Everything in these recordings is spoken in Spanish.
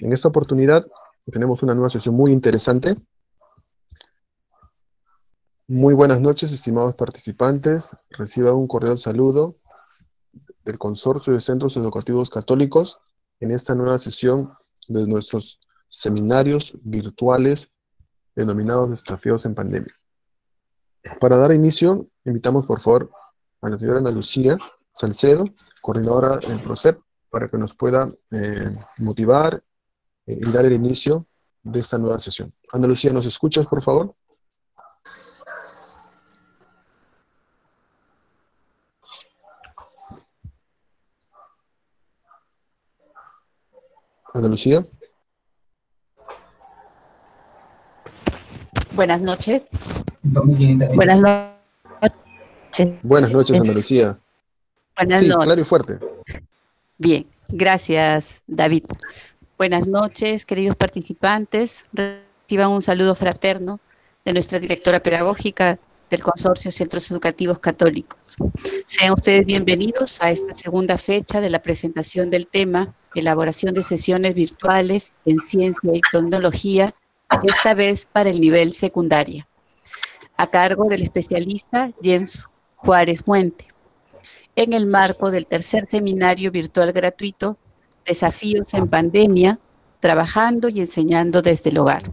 En esta oportunidad tenemos una nueva sesión muy interesante. Muy buenas noches, estimados participantes. Reciban un cordial saludo del Consorcio de Centros Educativos Católicos en esta nueva sesión de nuestros seminarios virtuales denominados Desafíos en Pandemia. Para dar inicio, invitamos por favor a la señora Ana Lucía Salcedo, coordinadora del PROCEP, para que nos pueda motivar y dar el inicio de esta nueva sesión. Ana Lucía, ¿nos escuchas, por favor? Ana Lucía. Buenas noches. Buenas noches. Buenas noches, Ana Lucía. Buenas Sí, noches. claro y fuerte. Bien, gracias, David. Buenas noches, queridos participantes. Reciban un saludo fraterno de nuestra directora pedagógica del Consorcio Centros Educativos Católicos. Sean ustedes bienvenidos a esta segunda fecha de la presentación del tema Elaboración de sesiones virtuales en ciencia y tecnología, esta vez para el nivel secundaria, a cargo del especialista James Juárez Muente, en el marco del tercer seminario virtual gratuito Desafíos en Pandemia, trabajando y enseñando desde el hogar.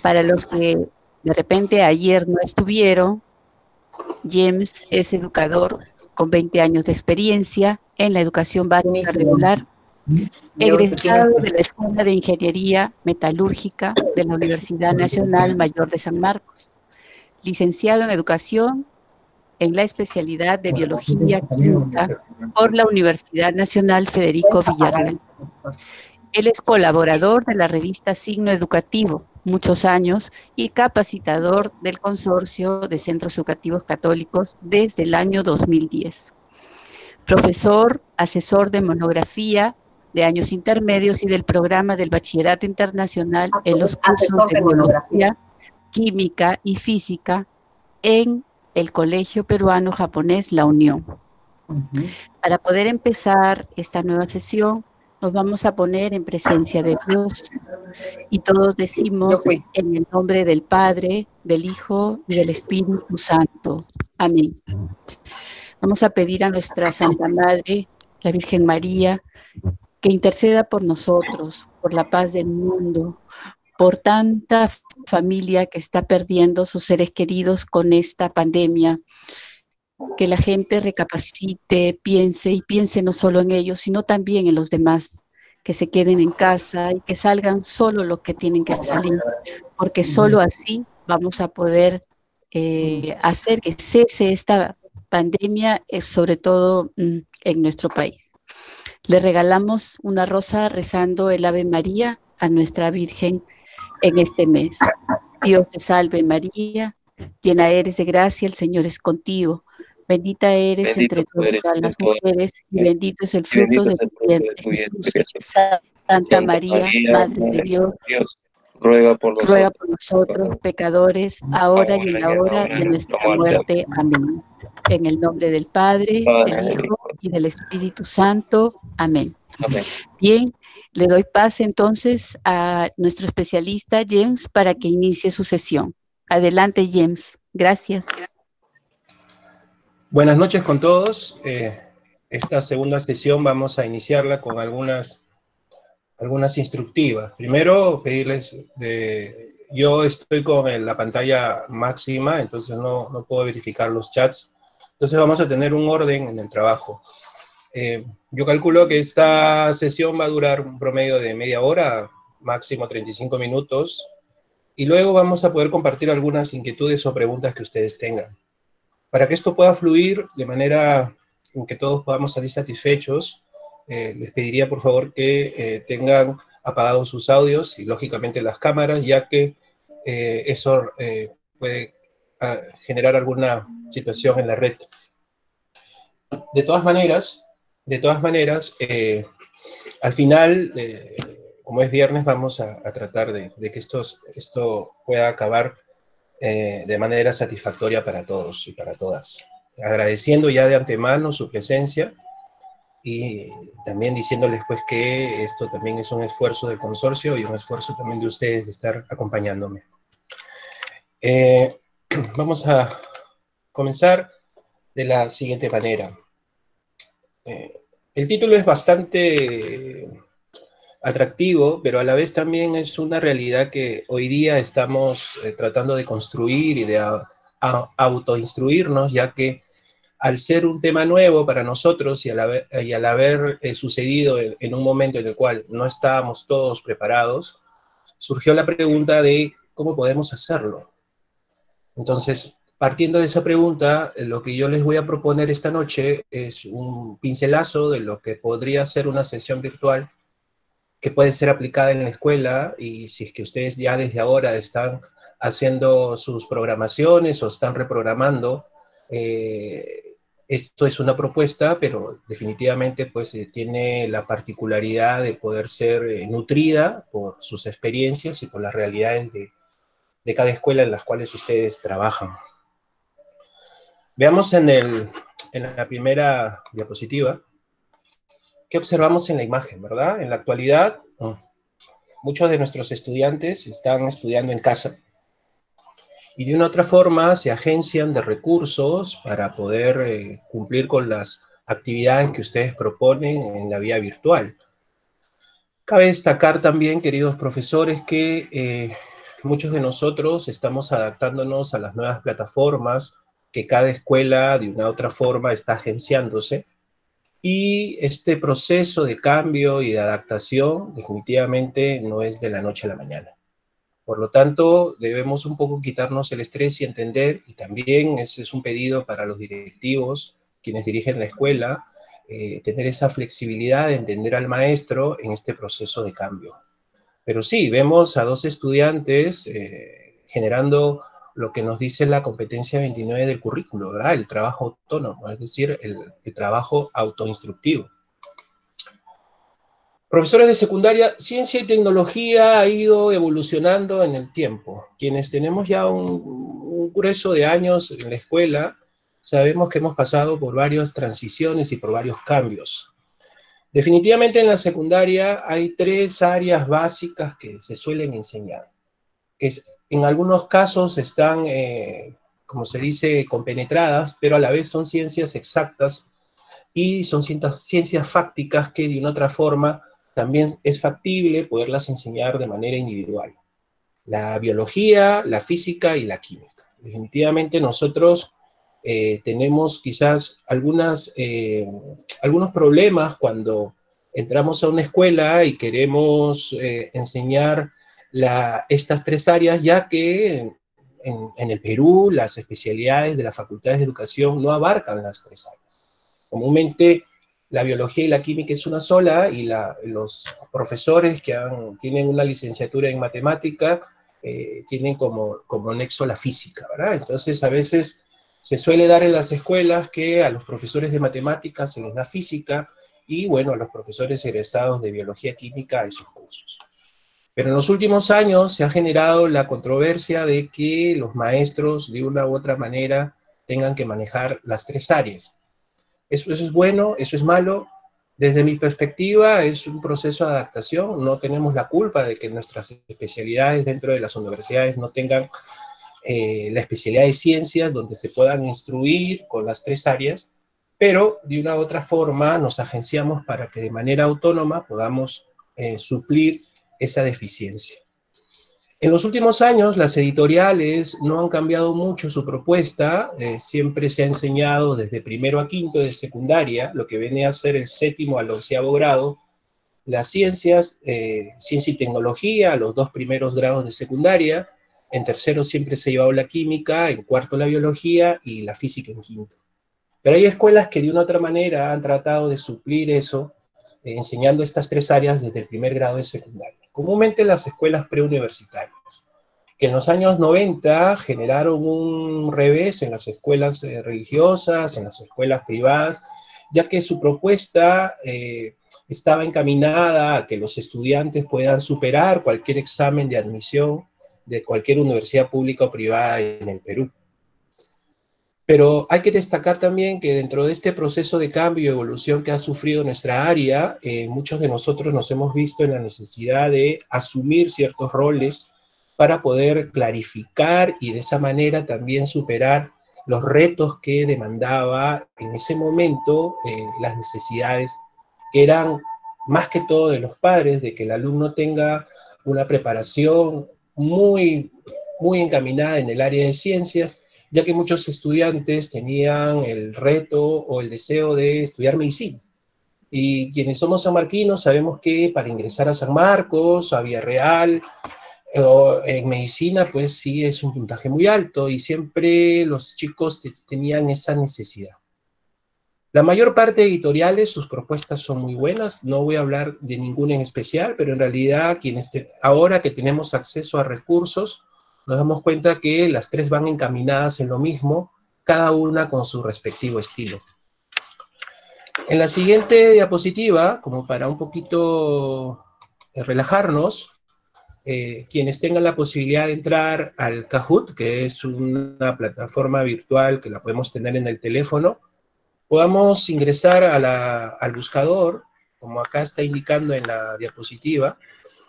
Para los que de repente ayer no estuvieron, James es educador con 20 años de experiencia en la educación básica regular, egresado de la Escuela de Ingeniería Metalúrgica de la Universidad Nacional Mayor de San Marcos, licenciado en Educación en la especialidad de Biología Química por la Universidad Nacional Federico Villarreal. Él es colaborador de la revista Signo Educativo, muchos años, y capacitador del Consorcio de Centros Educativos Católicos desde el año 2010. Profesor, asesor de monografía de años intermedios y del programa del Bachillerato Internacional en los cursos de Biología, Química y Física en el Colegio Peruano Japonés La Unión. Para poder empezar esta nueva sesión, nos vamos a poner en presencia de Dios y todos decimos en el nombre del Padre, del Hijo y del Espíritu Santo. Amén. Vamos a pedir a nuestra Santa Madre, la Virgen María, que interceda por nosotros, por la paz del mundo, por tanta familia que está perdiendo sus seres queridos con esta pandemia. Que la gente recapacite, piense y piense no solo en ellos, sino también en los demás, que se queden en casa y que salgan solo los que tienen que salir, porque solo así vamos a poder hacer que cese esta pandemia, sobre todo en nuestro país. Le regalamos una rosa rezando el Ave María a nuestra Virgen en este mes. Dios te salve María, llena eres de gracia, el Señor es contigo. Bendita eres entre todas las mujeres y bendito es el fruto de tu vientre, Jesús. Santa María, Madre de Dios, ruega por nosotros pecadores, ahora y en la hora de nuestra muerte. Amén. En el nombre del Padre, del Hijo y del Espíritu Santo. Amén. Bien, le doy pase entonces a nuestro especialista James para que inicie su sesión. Adelante, James. Gracias. Buenas noches con todos. Esta segunda sesión vamos a iniciarla con algunas instructivas. Primero, pedirles, yo estoy con la pantalla máxima, entonces no puedo verificar los chats. Entonces vamos a tener un orden en el trabajo. Yo calculo que esta sesión va a durar un promedio de media hora, máximo 35 minutos, y luego vamos a poder compartir algunas inquietudes o preguntas que ustedes tengan. Para que esto pueda fluir de manera en que todos podamos salir satisfechos, les pediría por favor que tengan apagados sus audios y lógicamente las cámaras, ya que eso puede generar alguna situación en la red. De todas maneras, al final, como es viernes, vamos a tratar de que esto pueda acabar de manera satisfactoria para todos y para todas. Agradeciendo ya de antemano su presencia y también diciéndoles pues que esto también es un esfuerzo del consorcio y un esfuerzo también de ustedes de estar acompañándome. Vamos a comenzar de la siguiente manera. El título es bastante atractivo, pero a la vez también es una realidad que hoy día estamos tratando de construir y de autoinstruirnos, ya que al ser un tema nuevo para nosotros y al haber sucedido en un momento en el cual no estábamos todos preparados, surgió la pregunta de cómo podemos hacerlo. Entonces, partiendo de esa pregunta, lo que yo les voy a proponer esta noche es un pincelazo de lo que podría ser una sesión virtual que puede ser aplicada en la escuela, y si es que ustedes ya desde ahora están haciendo sus programaciones o están reprogramando, esto es una propuesta, pero definitivamente pues tiene la particularidad de poder ser nutrida por sus experiencias y por las realidades de cada escuela en las cuales ustedes trabajan. Veamos en la primera diapositiva qué observamos en la imagen, ¿verdad? En la actualidad, muchos de nuestros estudiantes están estudiando en casa y de una otra forma se agencian de recursos para poder cumplir con las actividades que ustedes proponen en la vía virtual. Cabe destacar también, queridos profesores, que muchos de nosotros estamos adaptándonos a las nuevas plataformas, que cada escuela de una u otra forma está agenciándose, y este proceso de cambio y de adaptación definitivamente no es de la noche a la mañana. Por lo tanto, debemos un poco quitarnos el estrés y entender, y también ese es un pedido para los directivos, quienes dirigen la escuela, tener esa flexibilidad de entender al maestro en este proceso de cambio. Pero sí, vemos a dos estudiantes generando lo que nos dice la competencia 29 del currículo, ¿verdad? El trabajo autónomo, es decir, el trabajo autoinstructivo. Profesores de secundaria, ciencia y tecnología ha ido evolucionando en el tiempo. Quienes tenemos ya un grueso de años en la escuela, sabemos que hemos pasado por varias transiciones y por varios cambios. Definitivamente en la secundaria hay tres áreas básicas que se suelen enseñar, que en algunos casos están, como se dice, compenetradas, pero a la vez son ciencias exactas y son ciencias fácticas que de una otra forma también es factible poderlas enseñar de manera individual. La biología, la física y la química. Definitivamente nosotros tenemos quizás algunos problemas cuando entramos a una escuela y queremos enseñar estas tres áreas, ya que en el Perú las especialidades de las facultades de educación no abarcan las tres áreas. Comúnmente la biología y la química es una sola, y los profesores que tienen una licenciatura en matemática tienen como nexo la física, ¿verdad? Entonces a veces se suele dar en las escuelas que a los profesores de matemáticas se les da física, y bueno, a los profesores egresados de biología química esos cursos. Pero en los últimos años se ha generado la controversia de que los maestros de una u otra manera tengan que manejar las tres áreas. Eso es bueno, eso es malo. Desde mi perspectiva es un proceso de adaptación. No tenemos la culpa de que nuestras especialidades dentro de las universidades no tengan la especialidad de ciencias donde se puedan instruir con las tres áreas, pero de una u otra forma nos agenciamos para que de manera autónoma podamos suplir esa deficiencia. En los últimos años, las editoriales no han cambiado mucho su propuesta, siempre se ha enseñado desde primero a quinto de secundaria, lo que viene a ser el séptimo al 11º grado, las ciencias, ciencia y tecnología, los 2 primeros grados de secundaria, en tercero siempre se ha llevado la química, en cuarto la biología y la física en quinto. Pero hay escuelas que de una u otra manera han tratado de suplir eso, enseñando estas tres áreas desde el primer grado de secundaria. Comúnmente las escuelas preuniversitarias, que en los años 90 generaron un revés en las escuelas religiosas, en las escuelas privadas, ya que su propuesta estaba encaminada a que los estudiantes puedan superar cualquier examen de admisión de cualquier universidad pública o privada en el Perú. Pero hay que destacar también que dentro de este proceso de cambio y evolución que ha sufrido nuestra área, muchos de nosotros nos hemos visto en la necesidad de asumir ciertos roles para poder clarificar y de esa manera también superar los retos que demandaba en ese momento las necesidades que eran más que todo de los padres, de que el alumno tenga una preparación muy encaminada en el área de ciencias, ya que muchos estudiantes tenían el reto o el deseo de estudiar medicina. Y quienes somos sanmarquinos sabemos que para ingresar a San Marcos, a Villarreal, en medicina, pues sí es un puntaje muy alto y siempre los chicos tenían esa necesidad. La mayor parte de editoriales, sus propuestas son muy buenas, no voy a hablar de ninguna en especial, pero en realidad ahora que tenemos acceso a recursos, nos damos cuenta que las tres van encaminadas en lo mismo, cada una con su respectivo estilo. En la siguiente diapositiva, como para un poquito relajarnos, quienes tengan la posibilidad de entrar al Kahoot, que es una plataforma virtual que la podemos tener en el teléfono, podamos ingresar al buscador, como acá está indicando en la diapositiva,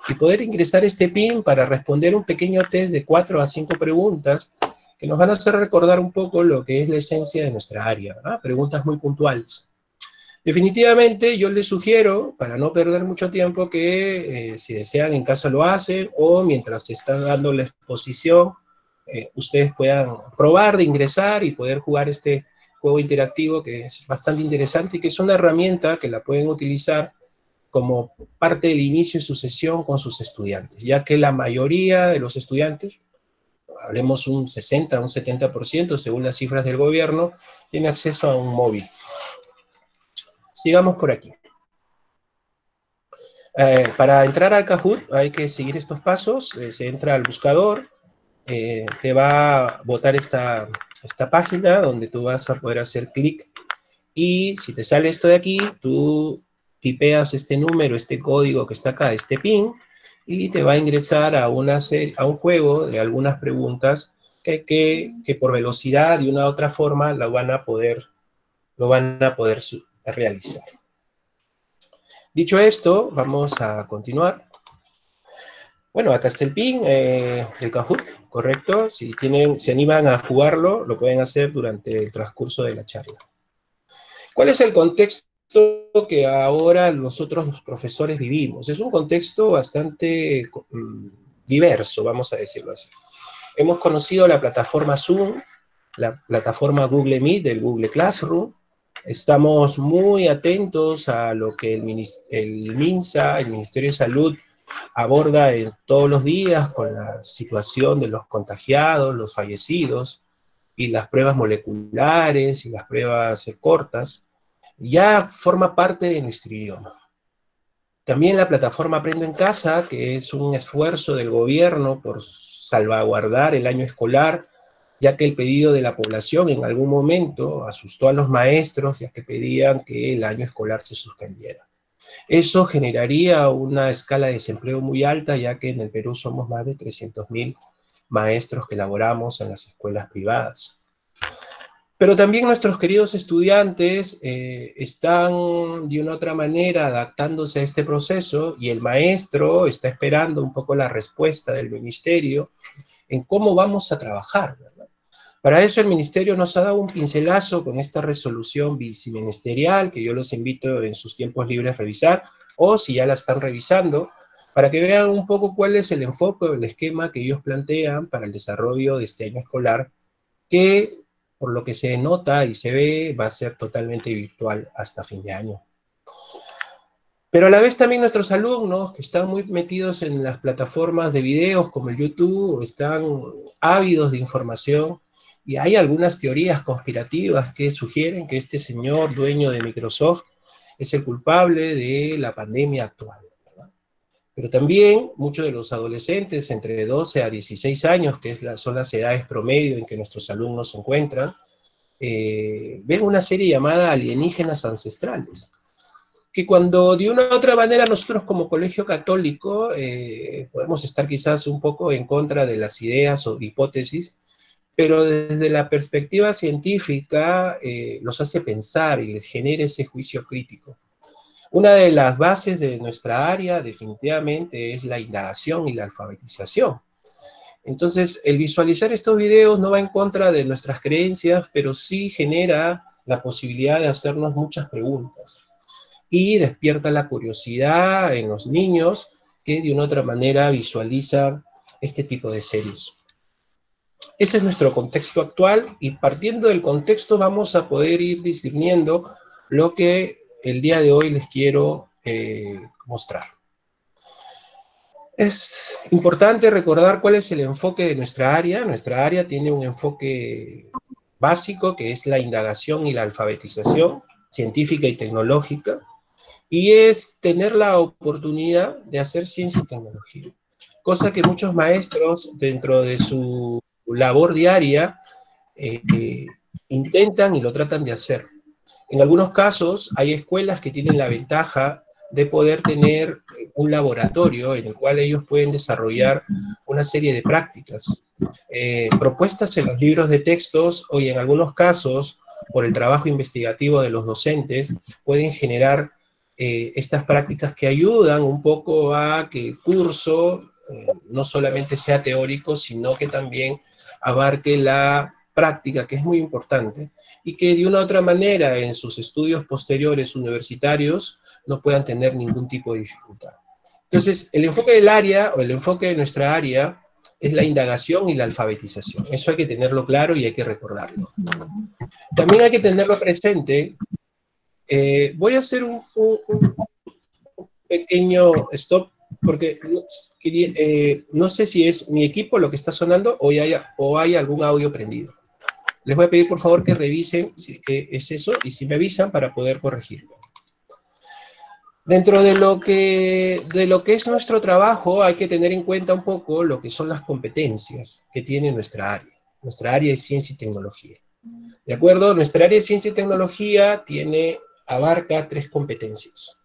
y poder ingresar este PIN para responder un pequeño test de 4 a 5 preguntas que nos van a hacer recordar un poco lo que es la esencia de nuestra área, ¿no? Preguntas muy puntuales. Definitivamente yo les sugiero, para no perder mucho tiempo, que si desean en casa lo hacen, o mientras se está dando la exposición, ustedes puedan probar de ingresar y poder jugar este juego interactivo que es bastante interesante y que es una herramienta que la pueden utilizar como parte del inicio de su sesión con sus estudiantes, ya que la mayoría de los estudiantes, hablemos un 60, un 70%, según las cifras del gobierno, tiene acceso a un móvil. Sigamos por aquí. Para entrar al Kahoot hay que seguir estos pasos. Se entra al buscador, te va a botar esta página donde tú vas a poder hacer clic y si te sale esto de aquí, tú tipeas este número, este código que está acá, este PIN, y te va a ingresar a un juego de algunas preguntas que por velocidad y una u otra forma lo van a poder realizar. Dicho esto, vamos a continuar. Bueno, acá está el PIN del Kahoot, correcto. Si se animan a jugarlo, lo pueden hacer durante el transcurso de la charla. ¿Cuál es el contexto que ahora nosotros los profesores vivimos? Es un contexto bastante diverso, vamos a decirlo así. Hemos conocido la plataforma Zoom, la plataforma Google Meet del Google Classroom. Estamos muy atentos a lo que el MINSA, el Ministerio de Salud, aborda todos los días con la situación de los contagiados, los fallecidos, y las pruebas moleculares y las pruebas cortas. Ya forma parte de nuestro idioma. También la plataforma Aprendo en Casa, que es un esfuerzo del gobierno por salvaguardar el año escolar, ya que el pedido de la población en algún momento asustó a los maestros, ya que pedían que el año escolar se suspendiera. Eso generaría una escala de desempleo muy alta, ya que en el Perú somos más de 300.000 maestros que laboramos en las escuelas privadas. Pero también nuestros queridos estudiantes están de una u otra manera adaptándose a este proceso y el maestro está esperando un poco la respuesta del ministerio en cómo vamos a trabajar, ¿verdad? Para eso el ministerio nos ha dado un pincelazo con esta resolución viceministerial que yo los invito en sus tiempos libres a revisar, o si ya la están revisando, para que vean un poco cuál es el enfoque o el esquema que ellos plantean para el desarrollo de este año escolar, que por lo que se nota y se ve va a ser totalmente virtual hasta fin de año. Pero a la vez también nuestros alumnos, que están muy metidos en las plataformas de videos como el YouTube, están ávidos de información, y hay algunas teorías conspirativas que sugieren que este señor dueño de Microsoft es el culpable de la pandemia actual, ¿verdad? Pero también muchos de los adolescentes entre 12 a 16 años, que son las edades promedio en que nuestros alumnos se encuentran, ven una serie llamada Alienígenas Ancestrales, que cuando de una u otra manera nosotros como colegio católico podemos estar quizás un poco en contra de las ideas o hipótesis, pero desde la perspectiva científica los hace pensar y les genera ese juicio crítico. Una de las bases de nuestra área definitivamente es la indagación y la alfabetización. Entonces, el visualizar estos videos no va en contra de nuestras creencias, pero sí genera la posibilidad de hacernos muchas preguntas. Y despierta la curiosidad en los niños que de una u otra manera visualizan este tipo de series. Ese es nuestro contexto actual y partiendo del contexto vamos a poder ir discerniendo lo que el día de hoy les quiero mostrar. Es importante recordar cuál es el enfoque de nuestra área. Nuestra área tiene un enfoque básico que es la indagación y la alfabetización científica y tecnológica, y es tener la oportunidad de hacer ciencia y tecnología, cosa que muchos maestros dentro de su labor diaria intentan y lo tratan de hacer. En algunos casos hay escuelas que tienen la ventaja de poder tener un laboratorio en el cual ellos pueden desarrollar una serie de prácticas, propuestas en los libros de textos o en algunos casos, por el trabajo investigativo de los docentes, pueden generar estas prácticas que ayudan un poco a que el curso no solamente sea teórico, sino que también abarque la práctica, que es muy importante, y que de una u otra manera en sus estudios posteriores universitarios no puedan tener ningún tipo de dificultad. Entonces, el enfoque del área, o el enfoque de nuestra área, es la indagación y la alfabetización. Eso hay que tenerlo claro y hay que recordarlo. También hay que tenerlo presente. Voy a hacer un pequeño stop, porque no sé si es mi equipo lo que está sonando o hay algún audio prendido. Les voy a pedir por favor que revisen si es que es eso y si me avisan para poder corregirlo. Dentro de lo que es nuestro trabajo hay que tener en cuenta un poco lo que son las competencias que tiene nuestra área. Nuestra área es ciencia y tecnología. ¿De acuerdo? Nuestra área de ciencia y tecnología abarca 3 competencias.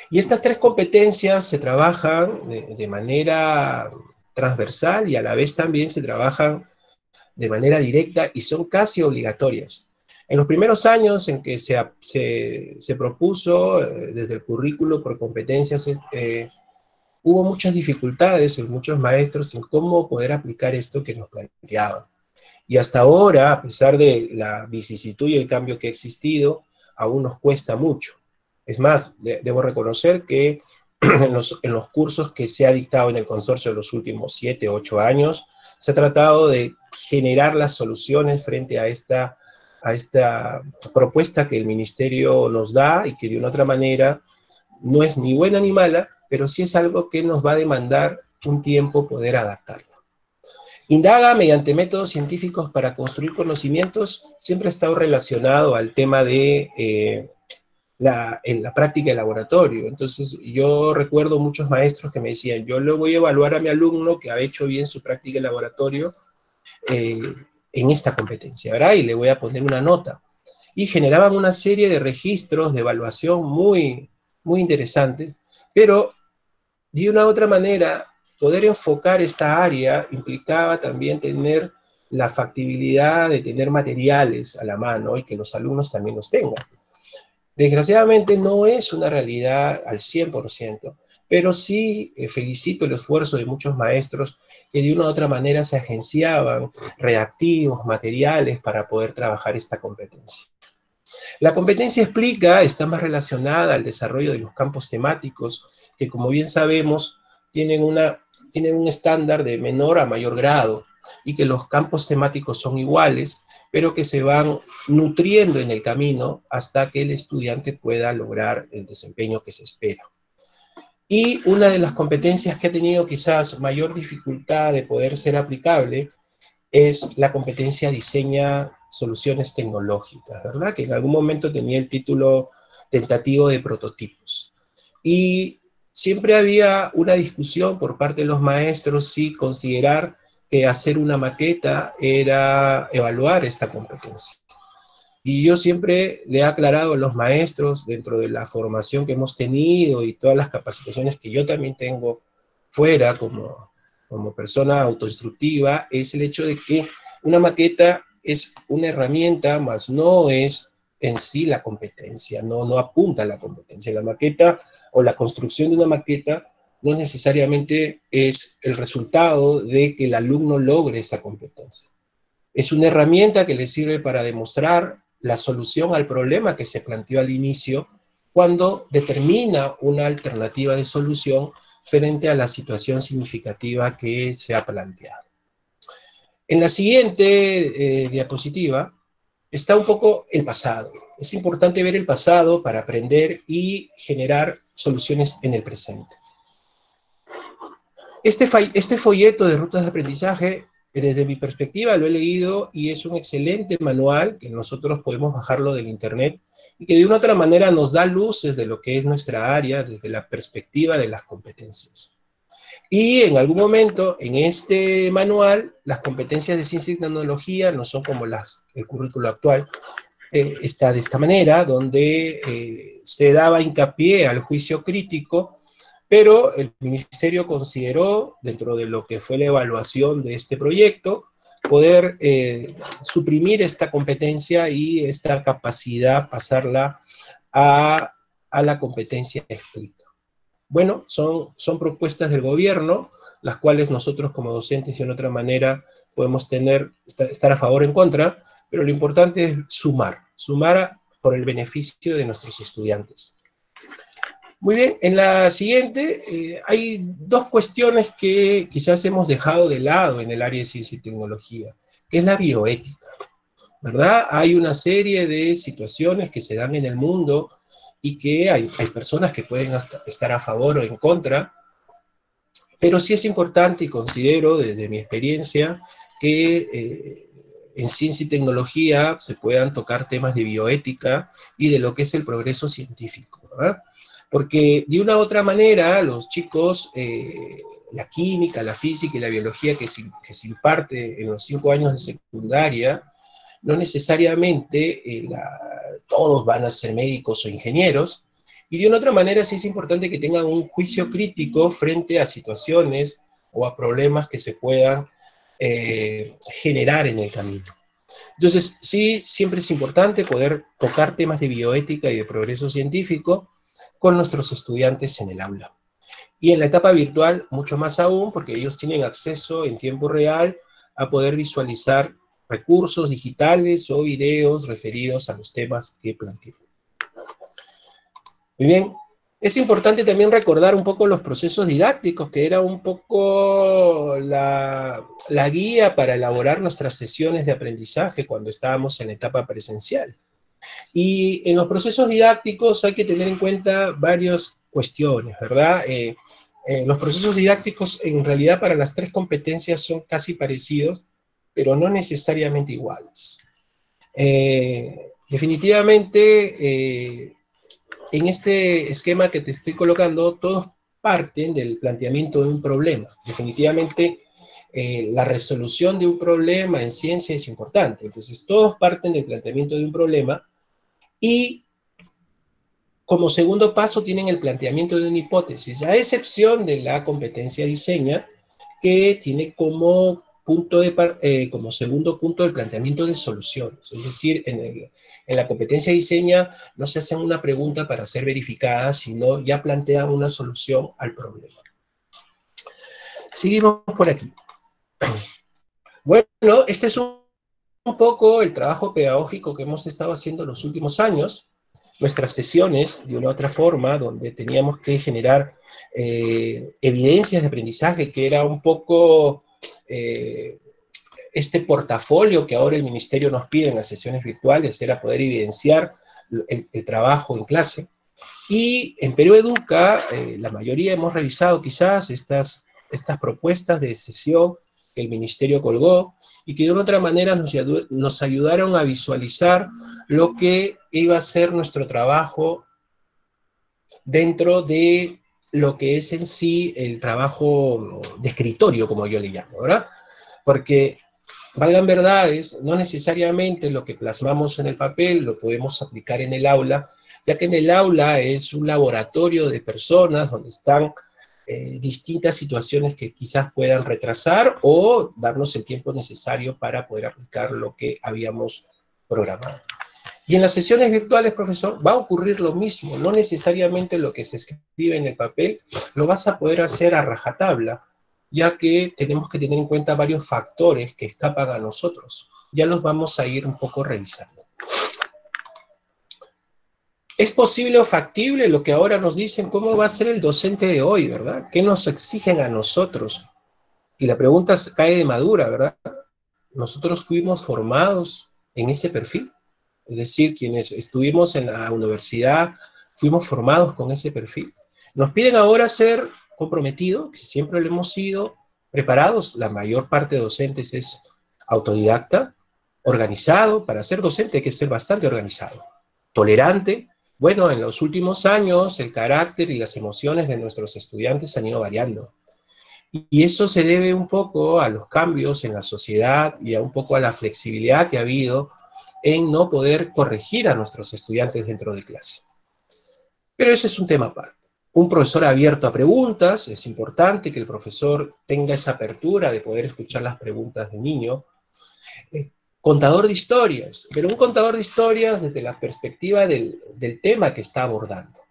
Y estas 3 competencias se trabajan de manera transversal y a la vez también se trabajan de manera directa y son casi obligatorias. En los primeros años en que se propuso desde el currículo por competencias, hubo muchas dificultades en muchos maestros en cómo poder aplicar esto que nos planteaban. Y hasta ahora, a pesar de la vicisitud y el cambio que ha existido, aún nos cuesta mucho. Es más, debo reconocer que en los cursos que se ha dictado en el consorcio de los últimos 7, 8 años, se ha tratado de generar las soluciones frente a esta propuesta que el ministerio nos da y que de una otra manera no es ni buena ni mala, pero sí es algo que nos va a demandar un tiempo poder adaptarlo. Indaga mediante métodos científicos para construir conocimientos, siempre ha estado relacionado al tema de en la práctica de laboratorio. Entonces, yo recuerdo muchos maestros que me decían, yo le voy a evaluar a mi alumno que ha hecho bien su práctica de laboratorio en esta competencia, ¿verdad? Y le voy a poner una nota. Y generaban una serie de registros de evaluación muy, muy interesantes, pero de una u otra manera, poder enfocar esta área implicaba también tener la factibilidad de tener materiales a la mano y que los alumnos también los tengan. Desgraciadamente no es una realidad al 100%, pero sí felicito el esfuerzo de muchos maestros que de una u otra manera se agenciaban reactivos, materiales para poder trabajar esta competencia. La competencia está más relacionada al desarrollo de los campos temáticos, que como bien sabemos tienen un estándar de menor a mayor grado, y que los campos temáticos son iguales, pero que se van nutriendo en el camino hasta que el estudiante pueda lograr el desempeño que se espera. Y una de las competencias que ha tenido quizás mayor dificultad de poder ser aplicable es la competencia diseña soluciones tecnológicas, ¿verdad? Que en algún momento tenía el título tentativo de prototipos. Y siempre había una discusión por parte de los maestros si considerar que hacer una maqueta era evaluar esta competencia. Y yo siempre le he aclarado a los maestros, dentro de la formación que hemos tenido y todas las capacitaciones que yo también tengo fuera como como persona autoinstructiva, es el hecho de que una maqueta es una herramienta, más no es en sí la competencia, no apunta a la competencia. La maqueta o la construcción de una maqueta no necesariamente es el resultado de que el alumno logre esa competencia. Es una herramienta que le sirve para demostrar la solución al problema que se planteó al inicio cuando determina una alternativa de solución frente a la situación significativa que se ha planteado. En la siguiente diapositiva está un poco el pasado. Es importante ver el pasado para aprender y generar soluciones en el presente. Este folleto de rutas de aprendizaje, desde mi perspectiva, lo he leído y es un excelente manual que nosotros podemos bajarlo del internet y que de una u otra manera nos da luces de lo que es nuestra área desde la perspectiva de las competencias. Y en algún momento, en este manual, las competencias de ciencia y tecnología no son como el currículo actual, está de esta manera, donde se daba hincapié al juicio crítico, pero el Ministerio consideró, dentro de lo que fue la evaluación de este proyecto, poder suprimir esta competencia y esta capacidad, pasarla a la competencia explica. Bueno, son propuestas del gobierno, las cuales nosotros como docentes de una otra manera podemos estar a favor o en contra, pero lo importante es sumar por el beneficio de nuestros estudiantes. Muy bien, en la siguiente hay dos cuestiones que quizás hemos dejado de lado en el área de ciencia y tecnología, que es la bioética, ¿verdad? Hay una serie de situaciones que se dan en el mundo y que hay personas que pueden estar a favor o en contra, pero sí es importante y considero desde mi experiencia que en ciencia y tecnología se puedan tocar temas de bioética y de lo que es el progreso científico, ¿verdad? Porque de una u otra manera los chicos, la química, la física y la biología que se imparte en los 5 años de secundaria, no necesariamente todos van a ser médicos o ingenieros, y de una otra manera sí es importante que tengan un juicio crítico frente a situaciones o a problemas que se puedan generar en el camino. Entonces, sí, siempre es importante poder tocar temas de bioética y de progreso científico con nuestros estudiantes en el aula. Y en la etapa virtual, mucho más aún, porque ellos tienen acceso en tiempo real a poder visualizar recursos digitales o videos referidos a los temas que plantean. Muy bien, es importante también recordar un poco los procesos didácticos, que era un poco la guía para elaborar nuestras sesiones de aprendizaje cuando estábamos en la etapa presencial. Y en los procesos didácticos hay que tener en cuenta varias cuestiones, ¿verdad? Los procesos didácticos en realidad para las 3 competencias son casi parecidos, pero no necesariamente iguales. Definitivamente, en este esquema que te estoy colocando, todos parten del planteamiento de un problema. Definitivamente, la resolución de un problema en ciencia es importante. Entonces, todos parten del planteamiento de un problema y como segundo paso tienen el planteamiento de una hipótesis, a excepción de la competencia diseña, que tiene como segundo punto el planteamiento de soluciones. Es decir, en la competencia diseña no se hace una pregunta para ser verificada, sino ya plantean una solución al problema. Seguimos por aquí. Bueno, este es un poco el trabajo pedagógico que hemos estado haciendo los últimos años. Nuestras sesiones, de una u otra forma, donde teníamos que generar evidencias de aprendizaje, que era un poco este portafolio que ahora el Ministerio nos pide en las sesiones virtuales, era poder evidenciar el trabajo en clase. Y en Perú Educa, la mayoría hemos revisado quizás estas propuestas de sesión que el Ministerio colgó, y que de otra manera nos ayudaron a visualizar lo que iba a ser nuestro trabajo dentro de lo que es en sí el trabajo de escritorio, como yo le llamo, ¿verdad? Porque, valgan verdades, no necesariamente lo que plasmamos en el papel lo podemos aplicar en el aula, ya que en el aula es un laboratorio de personas donde están distintas situaciones que quizás puedan retrasar o darnos el tiempo necesario para poder aplicar lo que habíamos programado. Y en las sesiones virtuales, profesor, va a ocurrir lo mismo. No necesariamente lo que se escribe en el papel lo vas a poder hacer a rajatabla, ya que tenemos que tener en cuenta varios factores que escapan a nosotros. Ya los vamos a ir un poco revisando. ¿Es posible o factible lo que ahora nos dicen? ¿Cómo va a ser el docente de hoy, verdad? ¿Qué nos exigen a nosotros? Y la pregunta cae de madura, ¿verdad? ¿Nosotros fuimos formados en ese perfil? Es decir, quienes estuvimos en la universidad, fuimos formados con ese perfil. Nos piden ahora ser comprometidos, que siempre lo hemos sido, preparados. La mayor parte de docentes es autodidacta, organizado. Para ser docente hay que ser bastante organizado, tolerante. Bueno, en los últimos años el carácter y las emociones de nuestros estudiantes han ido variando. Y eso se debe un poco a los cambios en la sociedad y a un poco a la flexibilidad que ha habido en no poder corregir a nuestros estudiantes dentro de clase. Pero ese es un tema aparte. Un profesor abierto a preguntas, es importante que el profesor tenga esa apertura de poder escuchar las preguntas del niño. Contador de historias, pero un contador de historias desde la perspectiva del tema que está abordando.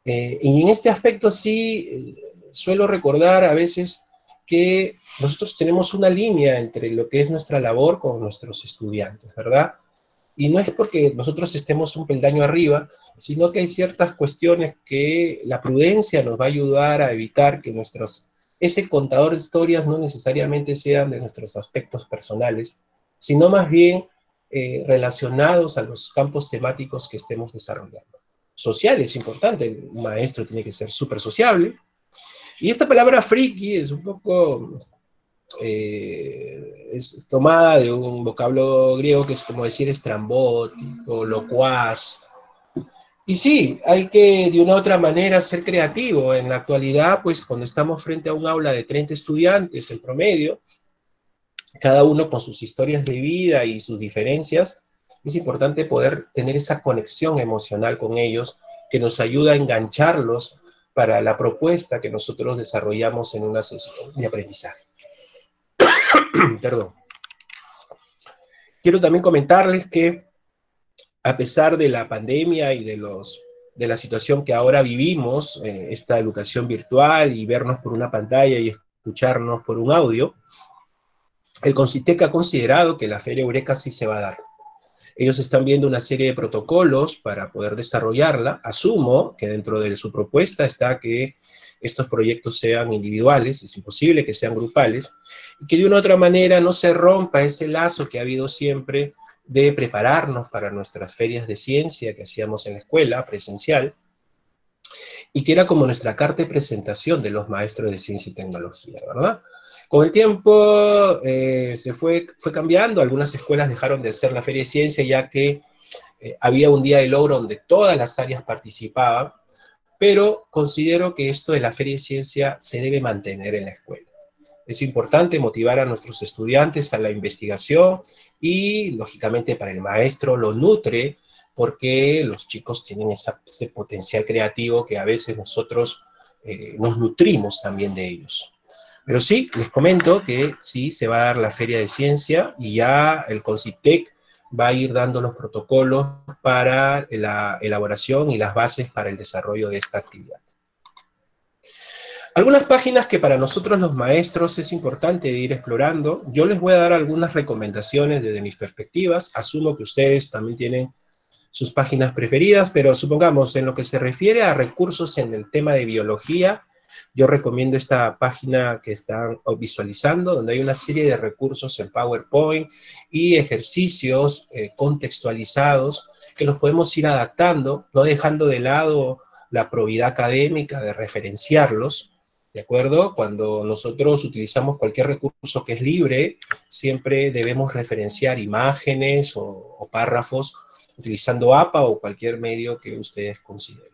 Y en este aspecto sí suelo recordar a veces que nosotros tenemos una línea entre lo que es nuestra labor con nuestros estudiantes, ¿verdad? Y no es porque nosotros estemos un peldaño arriba, sino que hay ciertas cuestiones que la prudencia nos va a ayudar a evitar que ese contador de historias no necesariamente sean de nuestros aspectos personales, sino más bien relacionados a los campos temáticos que estemos desarrollando. Social es importante, un maestro tiene que ser súper sociable, y esta palabra friki es un poco... es tomada de un vocablo griego que es como decir estrambótico, locuaz. Y sí, hay que de una u otra manera ser creativo. En la actualidad, pues cuando estamos frente a un aula de 30 estudiantes en promedio, cada uno con sus historias de vida y sus diferencias, es importante poder tener esa conexión emocional con ellos que nos ayuda a engancharlos para la propuesta que nosotros desarrollamos en una sesión de aprendizaje. Perdón. Quiero también comentarles que a pesar de la pandemia y de la situación que ahora vivimos, esta educación virtual y vernos por una pantalla y escucharnos por un audio, el CONCITEC ha considerado que la Feria Eureka sí se va a dar. Ellos están viendo una serie de protocolos para poder desarrollarla. Asumo que dentro de su propuesta está que estos proyectos sean individuales, es imposible que sean grupales, y que de una u otra manera no se rompa ese lazo que ha habido siempre de prepararnos para nuestras ferias de ciencia que hacíamos en la escuela, presencial, y que era como nuestra carta de presentación de los maestros de ciencia y tecnología, ¿verdad? Con el tiempo se fue cambiando, algunas escuelas dejaron de hacer la feria de ciencia ya que había un día de logro donde todas las áreas participaban, pero considero que esto de la feria de ciencia se debe mantener en la escuela. Es importante motivar a nuestros estudiantes a la investigación y, lógicamente, para el maestro lo nutre porque los chicos tienen ese potencial creativo que a veces nosotros nos nutrimos también de ellos. Pero sí, les comento que sí se va a dar la Feria de Ciencia y ya el CONCITEC va a ir dando los protocolos para la elaboración y las bases para el desarrollo de esta actividad. Algunas páginas que para nosotros los maestros es importante ir explorando. Yo les voy a dar algunas recomendaciones desde mis perspectivas. Asumo que ustedes también tienen sus páginas preferidas, pero supongamos en lo que se refiere a recursos en el tema de biología, yo recomiendo esta página que están visualizando, donde hay una serie de recursos en PowerPoint y ejercicios contextualizados que los podemos ir adaptando, no dejando de lado la probidad académica de referenciarlos, ¿de acuerdo? Cuando nosotros utilizamos cualquier recurso que es libre, siempre debemos referenciar imágenes o párrafos utilizando APA o cualquier medio que ustedes consideren.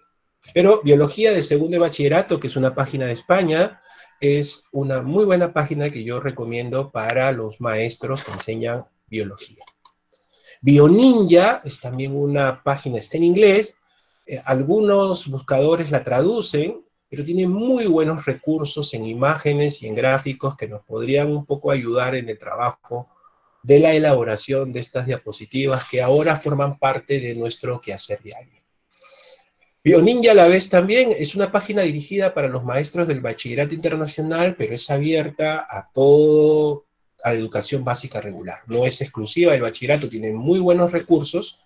Pero Biología de Segundo de Bachillerato, que es una página de España, es una muy buena página que yo recomiendo para los maestros que enseñan biología. BioNinja es también una página, está en inglés, algunos buscadores la traducen, pero tiene muy buenos recursos en imágenes y en gráficos que nos podrían un poco ayudar en el trabajo de la elaboración de estas diapositivas que ahora forman parte de nuestro quehacer diario. BioNinja a la vez también es una página dirigida para los maestros del bachillerato internacional, pero es abierta a la educación básica regular. No es exclusiva del bachillerato, tiene muy buenos recursos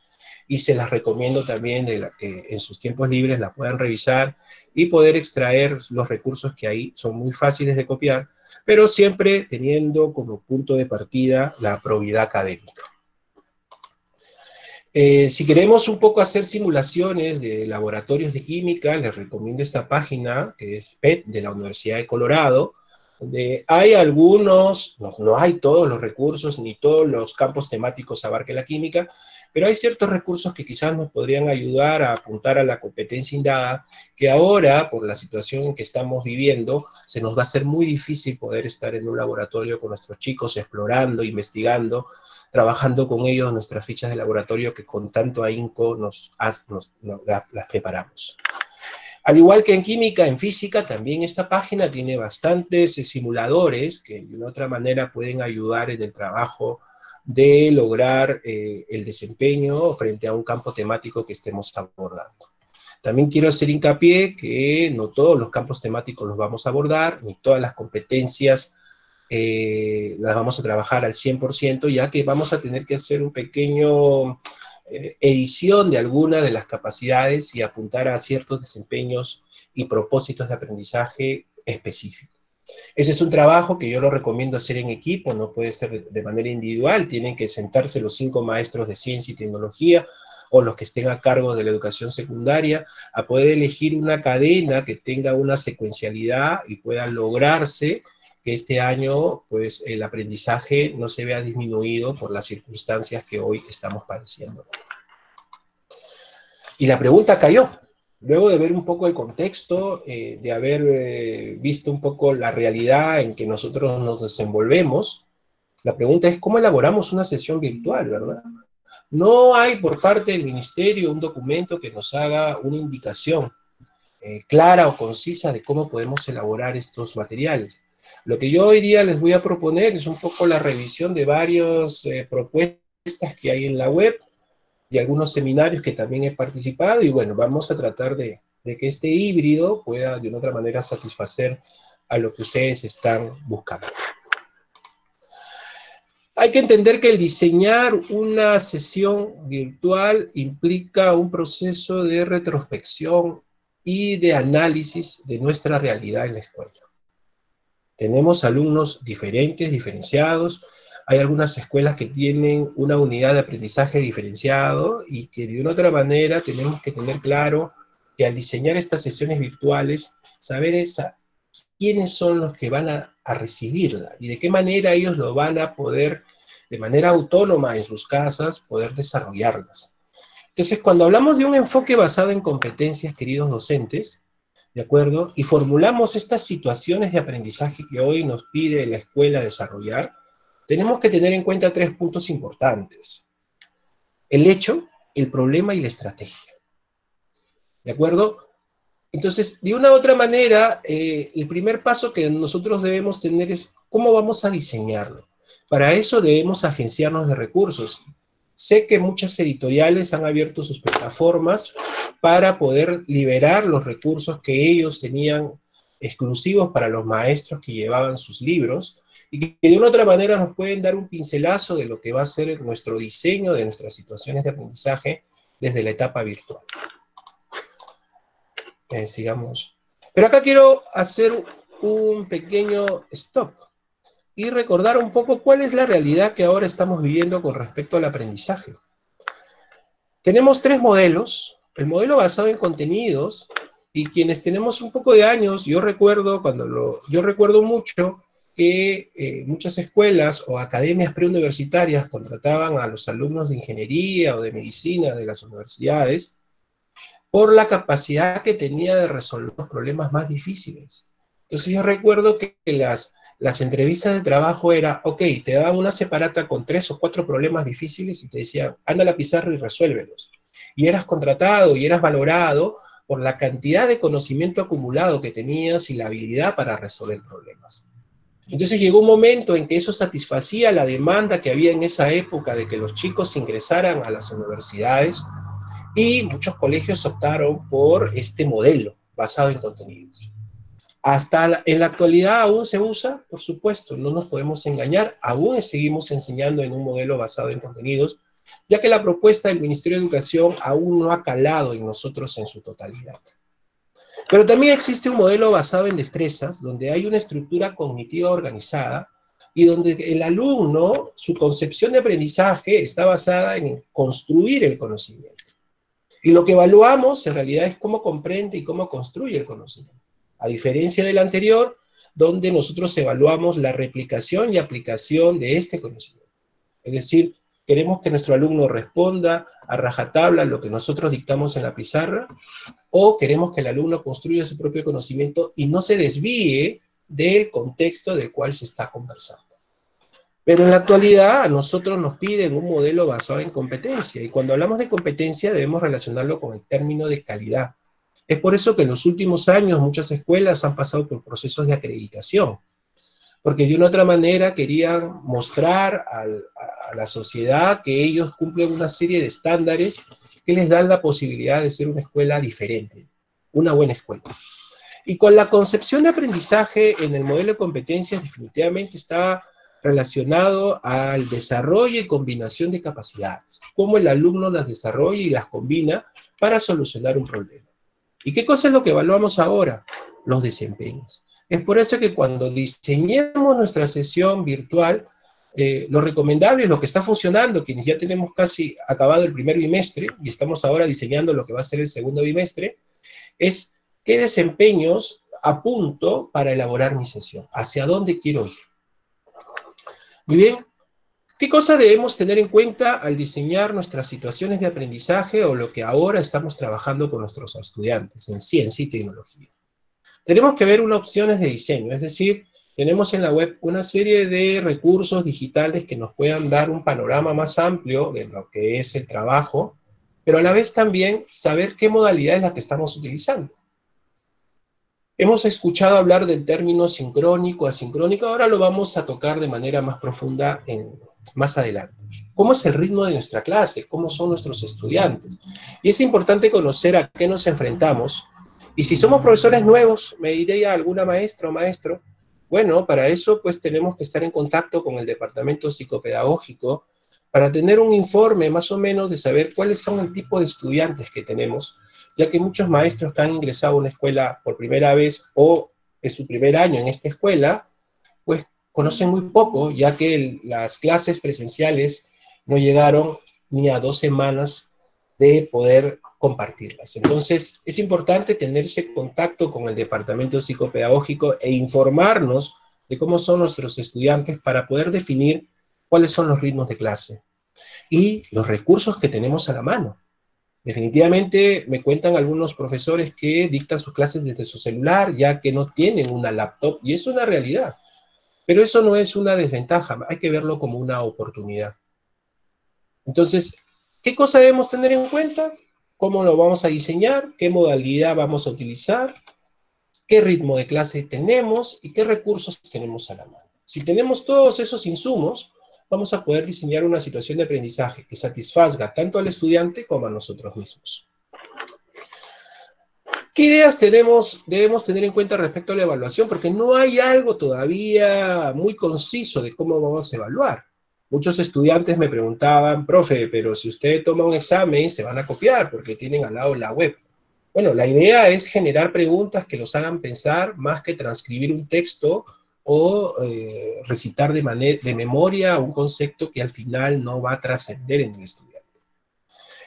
y se las recomiendo también que en sus tiempos libres la puedan revisar y poder extraer los recursos que ahí son muy fáciles de copiar, pero siempre teniendo como punto de partida la probidad académica. Si queremos un poco hacer simulaciones de laboratorios de química, les recomiendo esta página, que es PET, de la Universidad de Colorado, donde hay algunos, no hay todos los recursos, ni todos los campos temáticos abarque la química, pero hay ciertos recursos que quizás nos podrían ayudar a apuntar a la competencia indagada, que ahora, por la situación en que estamos viviendo, se nos va a hacer muy difícil poder estar en un laboratorio con nuestros chicos, explorando, investigando, trabajando con ellos nuestras fichas de laboratorio que con tanto ahínco las preparamos. Al igual que en química, en física, también esta página tiene bastantes simuladores que de una u otra manera pueden ayudar en el trabajo de lograr el desempeño frente a un campo temático que estemos abordando. También quiero hacer hincapié que no todos los campos temáticos los vamos a abordar, ni todas las competencias las vamos a trabajar al 100%, ya que vamos a tener que hacer un pequeño edición de algunas de las capacidades y apuntar a ciertos desempeños y propósitos de aprendizaje específicos. Ese es un trabajo que yo lo recomiendo hacer en equipo, no puede ser de manera individual, tienen que sentarse los 5 maestros de ciencia y tecnología, o los que estén a cargo de la educación secundaria, a poder elegir una cadena que tenga una secuencialidad y pueda lograrse que este año, pues, el aprendizaje no se vea disminuido por las circunstancias que hoy estamos padeciendo. Y la pregunta cayó. Luego de ver un poco el contexto, de haber visto un poco la realidad en que nosotros nos desenvolvemos, la pregunta es ¿cómo elaboramos una sesión virtual, verdad? No hay por parte del ministerio un documento que nos haga una indicación clara o concisa de cómo podemos elaborar estos materiales. Lo que yo hoy día les voy a proponer es un poco la revisión de varias propuestas que hay en la web, de algunos seminarios que también he participado, y bueno, vamos a tratar de que este híbrido pueda de una otra manera satisfacer a lo que ustedes están buscando. Hay que entender que el diseñar una sesión virtual implica un proceso de retrospección y de análisis de nuestra realidad en la escuela. Tenemos alumnos diferentes, diferenciados. Hay algunas escuelas que tienen una unidad de aprendizaje diferenciado y que de una otra manera tenemos que tener claro que al diseñar estas sesiones virtuales, saber quiénes son los que van a recibirla y de qué manera ellos lo van a poder, de manera autónoma en sus casas, poder desarrollarlas. Entonces, cuando hablamos de un enfoque basado en competencias, queridos docentes, ¿de acuerdo? Y formulamos estas situaciones de aprendizaje que hoy nos pide la escuela desarrollar, tenemos que tener en cuenta 3 puntos importantes. El hecho, el problema y la estrategia. ¿De acuerdo? Entonces, de una u otra manera, el primer paso que nosotros debemos tener es cómo vamos a diseñarlo. Para eso debemos agenciarnos de recursos. Sé que muchas editoriales han abierto sus plataformas para poder liberar los recursos que ellos tenían exclusivos para los maestros que llevaban sus libros, y que de una u otra manera nos pueden dar un pincelazo de lo que va a ser nuestro diseño de nuestras situaciones de aprendizaje desde la etapa virtual. Sigamos. Pero acá quiero hacer un pequeño stop y recordar un poco cuál es la realidad que ahora estamos viviendo con respecto al aprendizaje. Tenemos 3 modelos. El modelo basado en contenidos, y quienes tenemos un poco de años, yo recuerdo mucho que muchas escuelas o academias preuniversitarias contrataban a los alumnos de ingeniería o de medicina de las universidades por la capacidad que tenía de resolver los problemas más difíciles. Entonces yo recuerdo que las entrevistas de trabajo era, ok, te daban una separata con 3 o 4 problemas difíciles y te decían, anda a la pizarra y resuélvelos. Y eras contratado y eras valorado por la cantidad de conocimiento acumulado que tenías y la habilidad para resolver problemas. Entonces llegó un momento en que eso satisfacía la demanda que había en esa época de que los chicos ingresaran a las universidades, y muchos colegios optaron por este modelo basado en contenidos. En la actualidad aún se usa, por supuesto, no nos podemos engañar, aún seguimos enseñando en un modelo basado en contenidos, ya que la propuesta del Ministerio de Educación aún no ha calado en nosotros en su totalidad. Pero también existe un modelo basado en destrezas, donde hay una estructura cognitiva organizada, y donde el alumno, su concepción de aprendizaje está basada en construir el conocimiento. Y lo que evaluamos en realidad es cómo comprende y cómo construye el conocimiento. A diferencia del anterior, donde nosotros evaluamos la replicación y aplicación de este conocimiento. Es decir, queremos que nuestro alumno responda a rajatabla lo que nosotros dictamos en la pizarra, o queremos que el alumno construya su propio conocimiento y no se desvíe del contexto del cual se está conversando. Pero en la actualidad a nosotros nos piden un modelo basado en competencia, y cuando hablamos de competencia debemos relacionarlo con el término de calidad. Es por eso que en los últimos años muchas escuelas han pasado por procesos de acreditación, porque de una u otra manera querían mostrar a la sociedad que ellos cumplen una serie de estándares que les dan la posibilidad de ser una escuela diferente, una buena escuela. Y con la concepción de aprendizaje en el modelo de competencias definitivamente está relacionado al desarrollo y combinación de capacidades, cómo el alumno las desarrolla y las combina para solucionar un problema. ¿Y qué cosa es lo que evaluamos ahora? Los desempeños. Es por eso que cuando diseñamos nuestra sesión virtual, lo recomendable es lo que está funcionando, quienes ya tenemos casi acabado el primer bimestre, y estamos ahora diseñando lo que va a ser el segundo bimestre, es qué desempeños apunto para elaborar mi sesión, hacia dónde quiero ir. Muy bien, ¿qué cosa debemos tener en cuenta al diseñar nuestras situaciones de aprendizaje o lo que ahora estamos trabajando con nuestros estudiantes en ciencia y tecnología? Tenemos que ver unas opciones de diseño, es decir, tenemos en la web una serie de recursos digitales que nos puedan dar un panorama más amplio de lo que es el trabajo, pero a la vez también saber qué modalidad es la que estamos utilizando. Hemos escuchado hablar del término sincrónico, asincrónico, ahora lo vamos a tocar de manera más profunda más adelante. ¿Cómo es el ritmo de nuestra clase? ¿Cómo son nuestros estudiantes? Y es importante conocer a qué nos enfrentamos. Y si somos profesores nuevos, me diré a alguna maestra o maestro, bueno, para eso pues tenemos que estar en contacto con el departamento psicopedagógico para tener un informe más o menos de saber cuáles son el tipo de estudiantes que tenemos, ya que muchos maestros que han ingresado a una escuela por primera vez o en su primer año en esta escuela, pues conocen muy poco, ya que las clases presenciales no llegaron ni a 2 semanas de poder compartirlas. Entonces, es importante tener ese contacto con el departamento psicopedagógico e informarnos de cómo son nuestros estudiantes para poder definir cuáles son los ritmos de clase y los recursos que tenemos a la mano. Definitivamente me cuentan algunos profesores que dictan sus clases desde su celular, ya que no tienen una laptop, y es una realidad. Pero eso no es una desventaja, hay que verlo como una oportunidad. Entonces, ¿qué cosa debemos tener en cuenta? ¿Cómo lo vamos a diseñar? ¿Qué modalidad vamos a utilizar? ¿Qué ritmo de clase tenemos? ¿Y qué recursos tenemos a la mano? Si tenemos todos esos insumos, vamos a poder diseñar una situación de aprendizaje que satisfaga tanto al estudiante como a nosotros mismos. ¿Qué ideas debemos tener en cuenta respecto a la evaluación? Porque no hay algo todavía muy conciso de cómo vamos a evaluar. Muchos estudiantes me preguntaban, profe, pero si usted toma un examen, se van a copiar porque tienen al lado la web. Bueno, la idea es generar preguntas que los hagan pensar más que transcribir un texto o recitar de memoria un concepto que al final no va a trascender en el estudiante.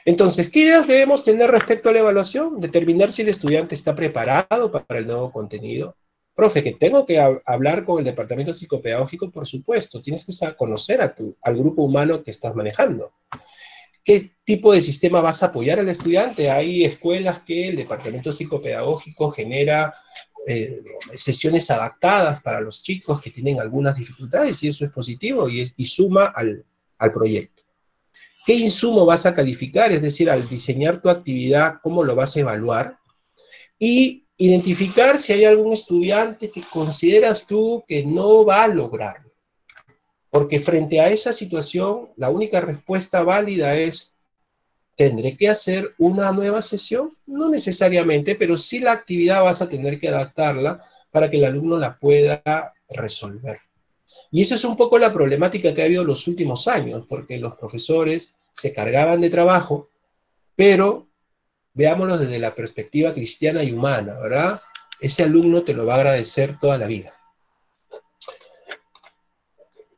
Entonces, ¿qué ideas debemos tener respecto a la evaluación? Determinar si el estudiante está preparado para el nuevo contenido. Profe, que tengo que hablar con el departamento psicopedagógico, por supuesto, tienes que conocer al grupo humano que estás manejando. ¿Qué tipo de sistema vas a apoyar al estudiante? Hay escuelas que el departamento psicopedagógico genera sesiones adaptadas para los chicos que tienen algunas dificultades, y eso es positivo y suma al proyecto. ¿Qué insumo vas a calificar? Es decir, al diseñar tu actividad, ¿cómo lo vas a evaluar? y identificar si hay algún estudiante que consideras tú que no va a lograrlo. Porque frente a esa situación, la única respuesta válida es: ¿tendré que hacer una nueva sesión? No necesariamente, pero sí la actividad vas a tener que adaptarla para que el alumno la pueda resolver. Y esa es un poco la problemática que ha habido los últimos años, porque los profesores se cargaban de trabajo, pero veámoslo desde la perspectiva cristiana y humana, ¿verdad? Ese alumno te lo va a agradecer toda la vida.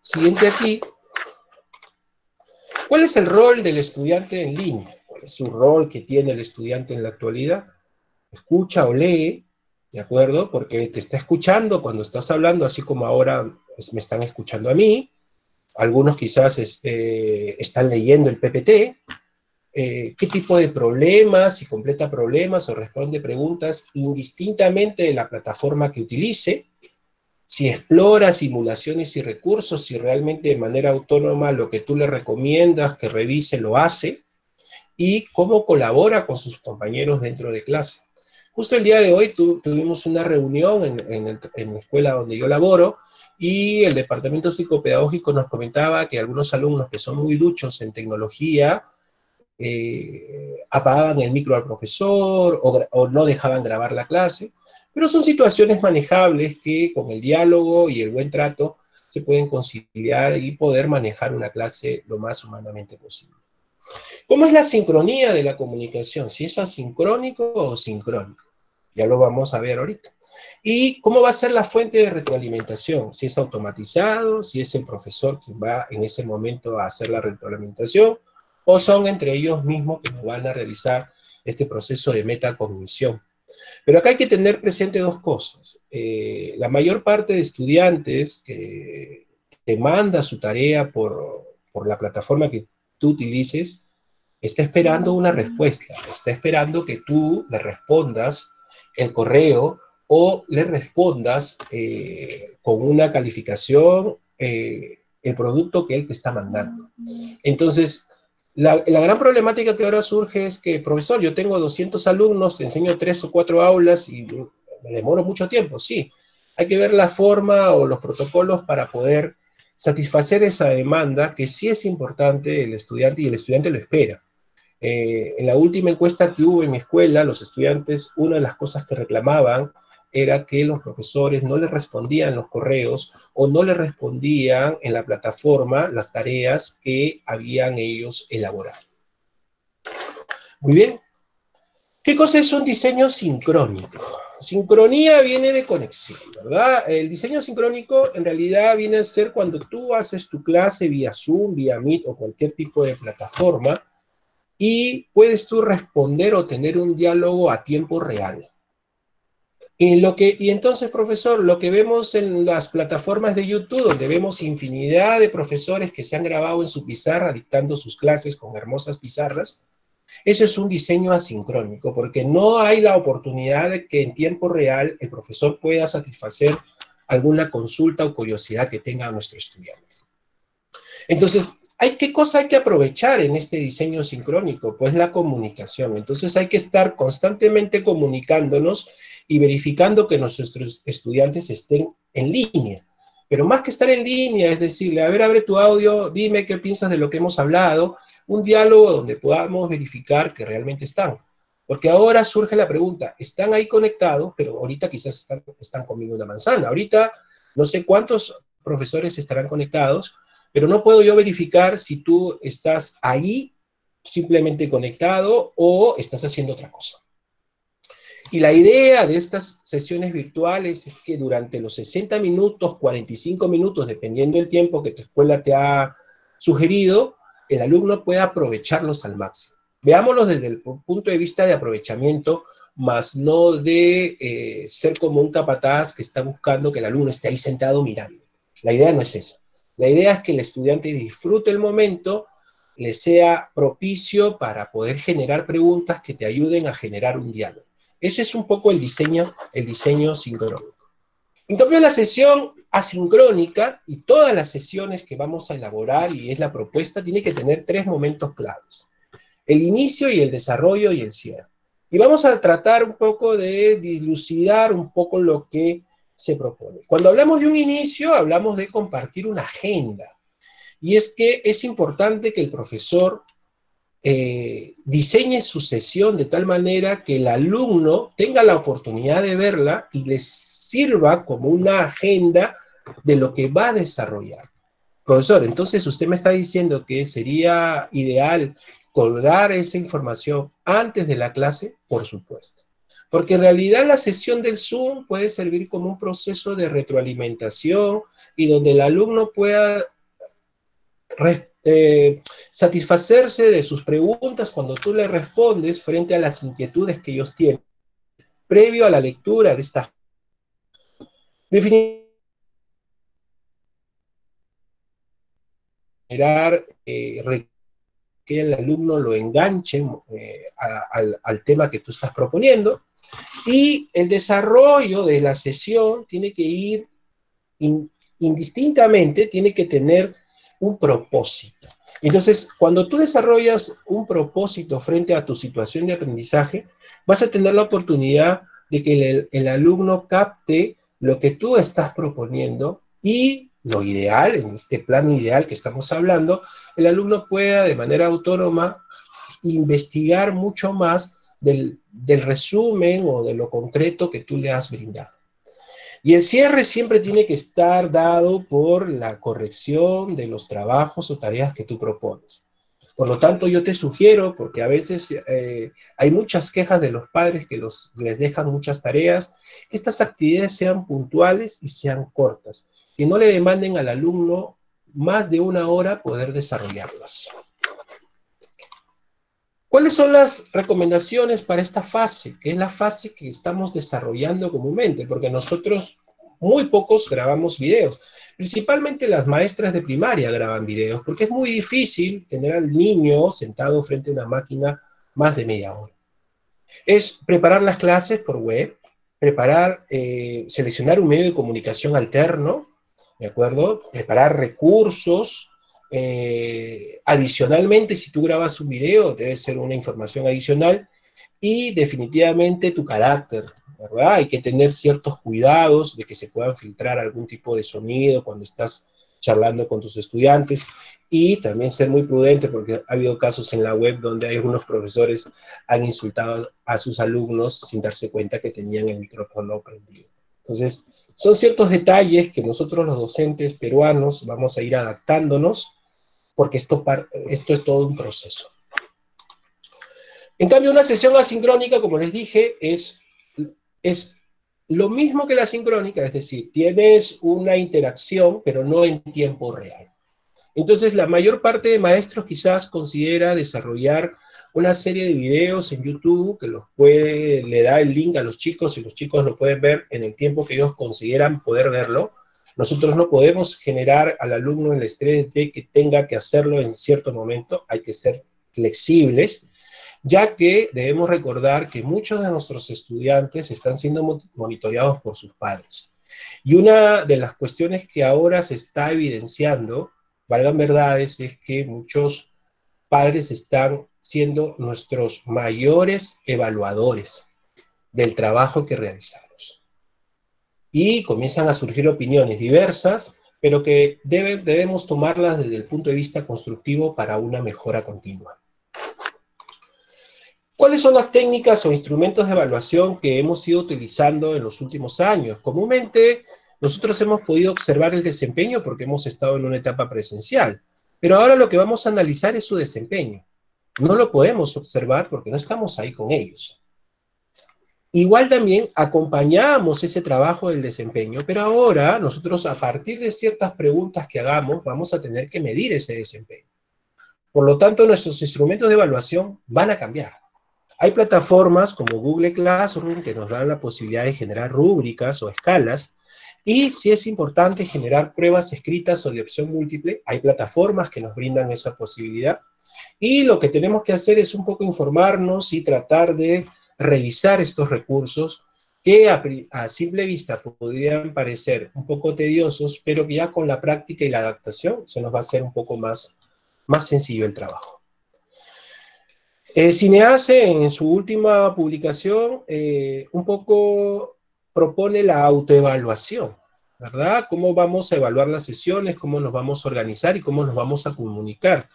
Siguiente aquí. ¿Cuál es el rol del estudiante en línea? ¿Cuál es su rol que tiene el estudiante en la actualidad? Escucha o lee, ¿de acuerdo? Porque te está escuchando cuando estás hablando, así como ahora me están escuchando a mí. Algunos quizás están leyendo el PPT. ¿Qué tipo de problemas? Si completa problemas o responde preguntas indistintamente de la plataforma que utilice. Si explora simulaciones y recursos, si realmente de manera autónoma lo que tú le recomiendas que revise lo hace, y cómo colabora con sus compañeros dentro de clase. Justo el día de hoy tuvimos una reunión en la escuela donde yo laboro, y el departamento psicopedagógico nos comentaba que algunos alumnos que son muy duchos en tecnología apagaban el micro al profesor o no dejaban grabar la clase, pero son situaciones manejables que con el diálogo y el buen trato se pueden conciliar y poder manejar una clase lo más humanamente posible. ¿Cómo es la sincronía de la comunicación? Si es asincrónico o sincrónico. Ya lo vamos a ver ahorita. ¿Y cómo va a ser la fuente de retroalimentación? Si es automatizado, si es el profesor quien va en ese momento a hacer la retroalimentación, o son entre ellos mismos que nos van a realizar este proceso de metacognición. Pero acá hay que tener presente dos cosas. La mayor parte de estudiantes que te manda su tarea por la plataforma que tú utilices, está esperando una respuesta, está esperando que tú le respondas el correo o le respondas con una calificación el producto que él te está mandando. Entonces, la gran problemática que ahora surge es que, profesor, yo tengo 200 alumnos, enseño 3 o 4 aulas y me demoro mucho tiempo. Sí, hay que ver la forma o los protocolos para poder satisfacer esa demanda, que sí es importante el estudiante, y el estudiante lo espera. En la última encuesta que hubo en mi escuela, los estudiantes, una de las cosas que reclamaban era que los profesores no les respondían los correos o no les respondían en la plataforma las tareas que habían ellos elaborado. Muy bien. ¿Qué cosa es un diseño sincrónico? Sincronía viene de conexión, ¿verdad? El diseño sincrónico en realidad viene a ser cuando tú haces tu clase vía Zoom, vía Meet o cualquier tipo de plataforma, y puedes tú responder o tener un diálogo a tiempo real. Y entonces, profesor, lo que vemos en las plataformas de YouTube, donde vemos infinidad de profesores que se han grabado en su pizarra dictando sus clases con hermosas pizarras, eso es un diseño asincrónico, porque no hay la oportunidad de que en tiempo real el profesor pueda satisfacer alguna consulta o curiosidad que tenga nuestro estudiante. Entonces, ¿qué cosa hay que aprovechar en este diseño sincrónico? Pues la comunicación. Entonces hay que estar constantemente comunicándonos y verificando que nuestros estudiantes estén en línea. Pero más que estar en línea, es decirle, a ver, abre tu audio, dime qué piensas de lo que hemos hablado, un diálogo donde podamos verificar que realmente están. Porque ahora surge la pregunta, están ahí conectados, pero ahorita quizás están comiendo una manzana. Ahorita no sé cuántos profesores estarán conectados, pero no puedo yo verificar si tú estás ahí simplemente conectado o estás haciendo otra cosa. Y la idea de estas sesiones virtuales es que durante los 60 minutos, 45 minutos, dependiendo del tiempo que tu escuela te ha sugerido, el alumno pueda aprovecharlos al máximo. Veámoslos desde el punto de vista de aprovechamiento, más no de ser como un capataz que está buscando que el alumno esté ahí sentado mirando. La idea no es eso. La idea es que el estudiante disfrute el momento, le sea propicio para poder generar preguntas que te ayuden a generar un diálogo. Ese es un poco el diseño sincrónico. En cambio, la sesión asincrónica y todas las sesiones que vamos a elaborar, y es la propuesta, tiene que tener 3 momentos claves. El inicio y el desarrollo y el cierre. Y vamos a tratar un poco de dilucidar un poco lo que se propone. Cuando hablamos de un inicio, hablamos de compartir una agenda. Y es que es importante que el profesor diseñe su sesión de tal manera que el alumno tenga la oportunidad de verla y les sirva como una agenda de lo que va a desarrollar. Profesor, entonces usted me está diciendo que sería ideal colgar esa información antes de la clase. Por supuesto. Porque en realidad la sesión del Zoom puede servir como un proceso de retroalimentación y donde el alumno pueda satisfacerse de sus preguntas cuando tú le respondes frente a las inquietudes que ellos tienen, previo a la lectura de esta definición. Que el alumno lo enganche al tema que tú estás proponiendo, y el desarrollo de la sesión tiene que ir indistintamente, tiene que tener un propósito. Entonces, cuando tú desarrollas un propósito frente a tu situación de aprendizaje, vas a tener la oportunidad de que el alumno capte lo que tú estás proponiendo, y lo ideal, en este plano ideal que estamos hablando, el alumno pueda de manera autónoma investigar mucho más del resumen o de lo concreto que tú le has brindado. Y el cierre siempre tiene que estar dado por la corrección de los trabajos o tareas que tú propones. Por lo tanto, yo te sugiero, porque a veces hay muchas quejas de los padres que les dejan muchas tareas, que estas actividades sean puntuales y sean cortas, que no le demanden al alumno más de una hora poder desarrollarlas. ¿Cuáles son las recomendaciones para esta fase? Que es la fase que estamos desarrollando comúnmente, porque nosotros muy pocos grabamos videos. Principalmente las maestras de primaria graban videos, porque es muy difícil tener al niño sentado frente a una máquina más de media hora. Es preparar las clases por web, seleccionar un medio de comunicación alterno, ¿de acuerdo? Preparar recursos. Adicionalmente, si tú grabas un video, debe ser una información adicional, y definitivamente tu carácter, ¿verdad? Hay que tener ciertos cuidados de que se puedan filtrar algún tipo de sonido cuando estás charlando con tus estudiantes, y también ser muy prudente, porque ha habido casos en la web donde algunos profesores han insultado a sus alumnos sin darse cuenta que tenían el micrófono prendido. Entonces, son ciertos detalles que nosotros los docentes peruanos vamos a ir adaptándonos, porque esto es todo un proceso. En cambio, una sesión asincrónica, como les dije, es lo mismo que la sincrónica, es decir, tienes una interacción, pero no en tiempo real. Entonces, la mayor parte de maestros quizás considera desarrollar una serie de videos en YouTube que le da el link a los chicos, y los chicos lo pueden ver en el tiempo que ellos consideran poder verlo. Nosotros no podemos generar al alumno el estrés de que tenga que hacerlo en cierto momento, hay que ser flexibles, ya que debemos recordar que muchos de nuestros estudiantes están siendo monitoreados por sus padres. Y una de las cuestiones que ahora se está evidenciando, valgan verdades, es que muchos padres están siendo nuestros mayores evaluadores del trabajo que realizamos. Y comienzan a surgir opiniones diversas, pero que debemos tomarlas desde el punto de vista constructivo para una mejora continua. ¿Cuáles son las técnicas o instrumentos de evaluación que hemos ido utilizando en los últimos años? Comúnmente, nosotros hemos podido observar el desempeño porque hemos estado en una etapa presencial, pero ahora lo que vamos a analizar es su desempeño. No lo podemos observar porque no estamos ahí con ellos. Igual también acompañamos ese trabajo del desempeño, pero ahora nosotros, a partir de ciertas preguntas que hagamos, vamos a tener que medir ese desempeño. Por lo tanto, nuestros instrumentos de evaluación van a cambiar. Hay plataformas como Google Classroom que nos dan la posibilidad de generar rúbricas o escalas, y si es importante generar pruebas escritas o de opción múltiple, hay plataformas que nos brindan esa posibilidad, y lo que tenemos que hacer es un poco informarnos y tratar de revisar estos recursos que a simple vista podrían parecer un poco tediosos, pero que ya con la práctica y la adaptación se nos va a hacer un poco más sencillo el trabajo. Cinease, en su última publicación, un poco propone la autoevaluación, ¿verdad? Cómo vamos a evaluar las sesiones, cómo nos vamos a organizar y cómo nos vamos a comunicar.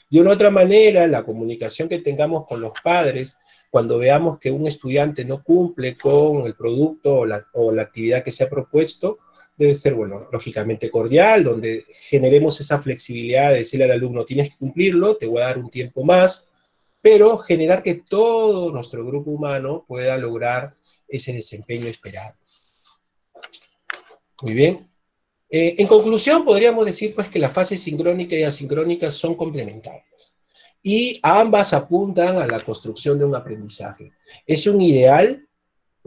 De una otra manera, la comunicación que tengamos con los padres, cuando veamos que un estudiante no cumple con el producto o la actividad que se ha propuesto, debe ser, bueno, lógicamente cordial, donde generemos esa flexibilidad de decirle al alumno, tienes que cumplirlo, te voy a dar un tiempo más, pero generar que todo nuestro grupo humano pueda lograr ese desempeño esperado. Muy bien. En conclusión, podríamos decir pues que la fase sincrónica y asincrónica son complementarias y ambas apuntan a la construcción de un aprendizaje. ¿Es un ideal?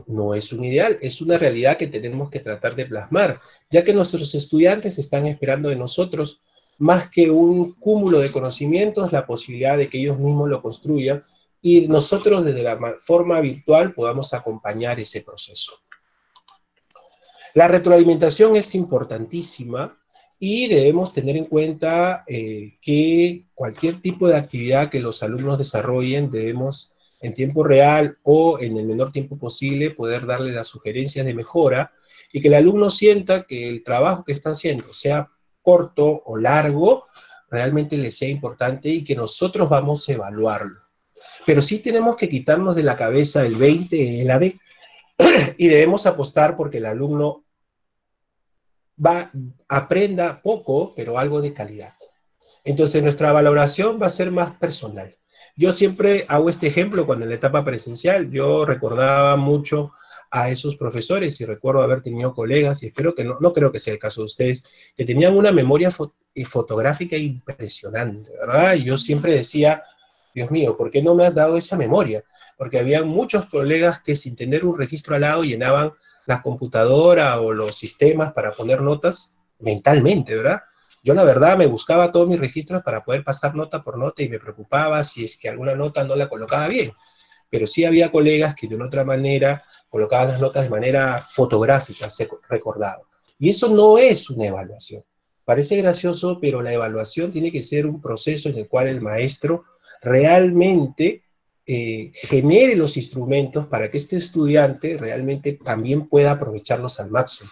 No es un ideal, es una realidad que tenemos que tratar de plasmar, ya que nuestros estudiantes están esperando de nosotros más que un cúmulo de conocimientos, la posibilidad de que ellos mismos lo construyan y nosotros desde la forma virtual podamos acompañar ese proceso. La retroalimentación es importantísima y debemos tener en cuenta que cualquier tipo de actividad que los alumnos desarrollen debemos en tiempo real o en el menor tiempo posible poder darle las sugerencias de mejora y que el alumno sienta que el trabajo que está haciendo, sea corto o largo, realmente le sea importante y que nosotros vamos a evaluarlo. Pero sí tenemos que quitarnos de la cabeza el 20, el AD, y debemos apostar porque el alumno aprenda poco, pero algo de calidad. Entonces nuestra valoración va a ser más personal. Yo siempre hago este ejemplo cuando en la etapa presencial yo recordaba mucho a esos profesores y recuerdo haber tenido colegas, y espero que no creo que sea el caso de ustedes, que tenían una memoria fotográfica impresionante, ¿verdad? Y yo siempre decía, Dios mío, ¿por qué no me has dado esa memoria? Porque había muchos colegas que sin tener un registro al lado llenaban la computadora o los sistemas para poner notas mentalmente, ¿verdad? Yo la verdad me buscaba todos mis registros para poder pasar nota por nota y me preocupaba si es que alguna nota no la colocaba bien. Pero sí había colegas que de una otra manera colocaban las notas de manera fotográfica, se recordaba. Y eso no es una evaluación. Parece gracioso, pero la evaluación tiene que ser un proceso en el cual el maestro realmente genere los instrumentos para que este estudiante realmente también pueda aprovecharlos al máximo.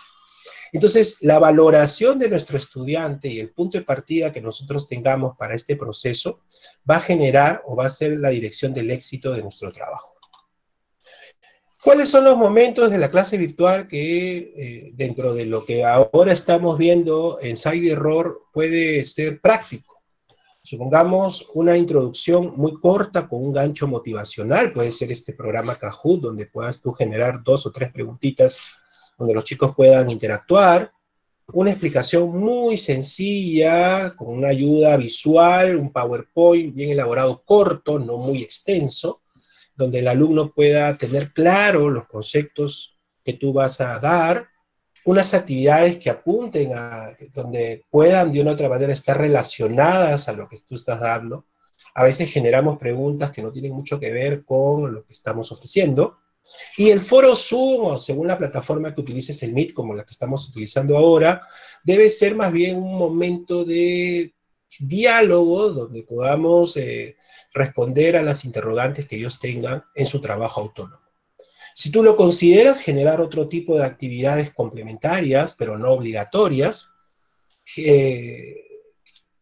Entonces, la valoración de nuestro estudiante y el punto de partida que nosotros tengamos para este proceso va a generar o va a ser la dirección del éxito de nuestro trabajo. ¿Cuáles son los momentos de la clase virtual que dentro de lo que ahora estamos viendo, ensayo y error, puede ser práctico? Supongamos una introducción muy corta con un gancho motivacional, puede ser este programa Kahoot, donde puedas tú generar 2 o 3 preguntitas donde los chicos puedan interactuar, una explicación muy sencilla, con una ayuda visual, un PowerPoint bien elaborado, corto, no muy extenso, donde el alumno pueda tener claro los conceptos que tú vas a dar, unas actividades que apunten a, donde puedan de una u otra manera estar relacionadas a lo que tú estás dando. A veces generamos preguntas que no tienen mucho que ver con lo que estamos ofreciendo. Y el foro Zoom, o según la plataforma que utilices, el Meet, como la que estamos utilizando ahora, debe ser más bien un momento de diálogo donde podamos responder a las interrogantes que ellos tengan en su trabajo autónomo. Si tú lo consideras, generar otro tipo de actividades complementarias, pero no obligatorias,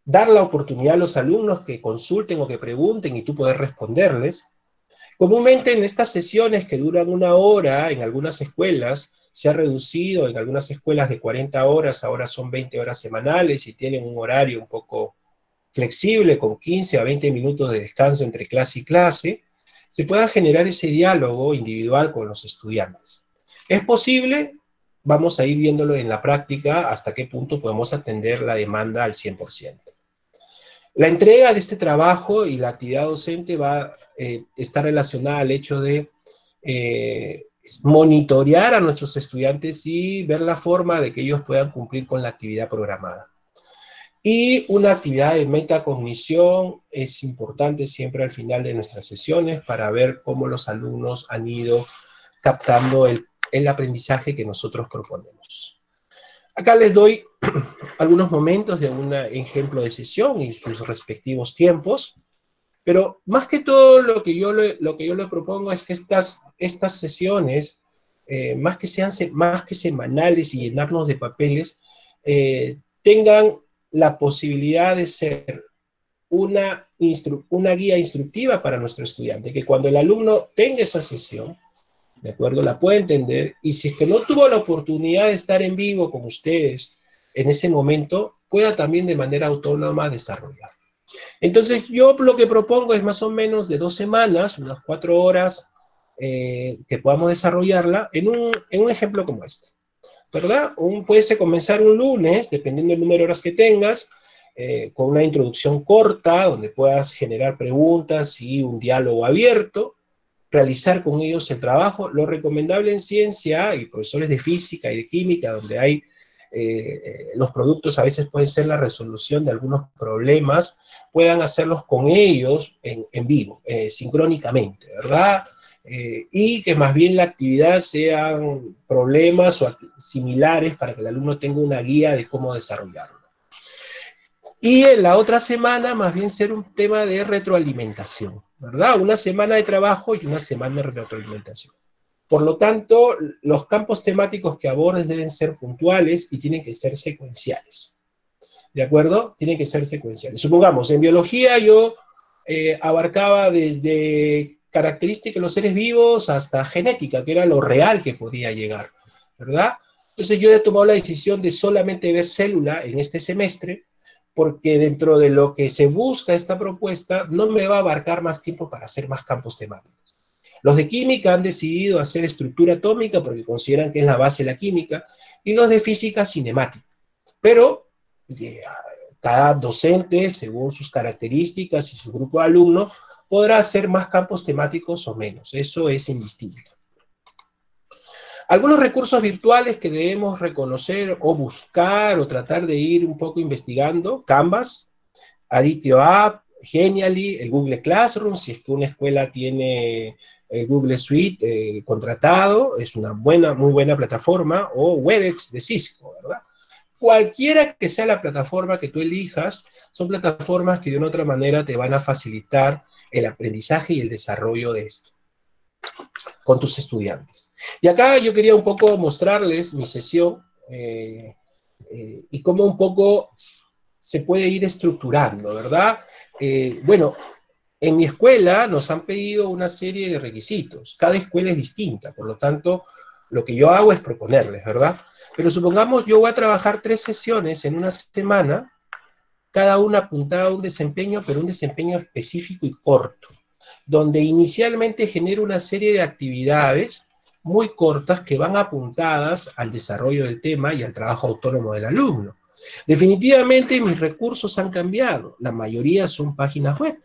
dar la oportunidad a los alumnos que consulten o que pregunten y tú poder responderles. Comúnmente en estas sesiones que duran 1 hora, en algunas escuelas, se ha reducido, en algunas escuelas de 40 horas, ahora son 20 horas semanales y tienen un horario un poco flexible, con 15 a 20 minutos de descanso entre clase y clase, se pueda generar ese diálogo individual con los estudiantes. ¿Es posible? Vamos a ir viéndolo en la práctica hasta qué punto podemos atender la demanda al 100%. La entrega de este trabajo y la actividad docente va a estar relacionada al hecho de monitorear a nuestros estudiantes y ver la forma de que ellos puedan cumplir con la actividad programada. Y una actividad de metacognición es importante siempre al final de nuestras sesiones para ver cómo los alumnos han ido captando el aprendizaje que nosotros proponemos. Acá les doy algunos momentos de un ejemplo de sesión y sus respectivos tiempos, Pero más que todo lo que yo le propongo es que estas sesiones, más que semanales y llenarnos de papeles, tengan la posibilidad de ser una guía instructiva para nuestro estudiante, que cuando el alumno tenga esa sesión, ¿de acuerdo?, la pueda entender, y si es que no tuvo la oportunidad de estar en vivo con ustedes en ese momento, pueda también de manera autónoma desarrollar. Entonces, yo lo que propongo es más o menos de 2 semanas, unas 4 horas, que podamos desarrollarla en un ejemplo como este, ¿verdad? Puede comenzar un lunes, dependiendo del número de horas que tengas, con una introducción corta, donde puedas generar preguntas y un diálogo abierto, realizar con ellos el trabajo. Lo recomendable en ciencia, y profesores de física y de química, donde hay los productos a veces pueden ser la resolución de algunos problemas, puedan hacerlos con ellos en vivo, sincrónicamente, ¿verdad? Y que más bien la actividad sean problemas o similares para que el alumno tenga una guía de cómo desarrollarlo. Y en la otra semana, más bien ser un tema de retroalimentación, ¿verdad? Una semana de trabajo y una semana de retroalimentación. Por lo tanto, los campos temáticos que abordes deben ser puntuales y tienen que ser secuenciales. ¿De acuerdo? Tienen que ser secuenciales. Supongamos, en biología yo abarcaba desde características de los seres vivos hasta genética, que era lo real que podía llegar, ¿verdad? Entonces yo he tomado la decisión de solamente ver célula en este semestre, porque dentro de lo que se busca esta propuesta, no me va a abarcar más tiempo para hacer más campos temáticos. Los de química han decidido hacer estructura atómica porque consideran que es la base de la química, y los de física cinemática. Pero cada docente, según sus características y su grupo de alumnos, podrá hacer más campos temáticos o menos. Eso es indistinto. Algunos recursos virtuales que debemos reconocer o buscar o tratar de ir un poco investigando: Canvas, Aditio App, Genially, el Google Classroom, si es que una escuela tiene el Google Suite contratado, es una muy buena plataforma, o Webex de Cisco, ¿verdad? Cualquiera que sea la plataforma que tú elijas, son plataformas que de una u otra manera te van a facilitar el aprendizaje y el desarrollo de esto con tus estudiantes. Y acá yo quería un poco mostrarles mi sesión y cómo un poco se puede ir estructurando, ¿verdad? Bueno, en mi escuela nos han pedido una serie de requisitos. Cada escuela es distinta, por lo tanto, lo que yo hago es proponerles, ¿verdad? Pero supongamos yo voy a trabajar 3 sesiones en una semana, cada una apuntada a un desempeño, pero un desempeño específico y corto, donde inicialmente genero una serie de actividades muy cortas que van apuntadas al desarrollo del tema y al trabajo autónomo del alumno. Definitivamente mis recursos han cambiado, la mayoría son páginas web,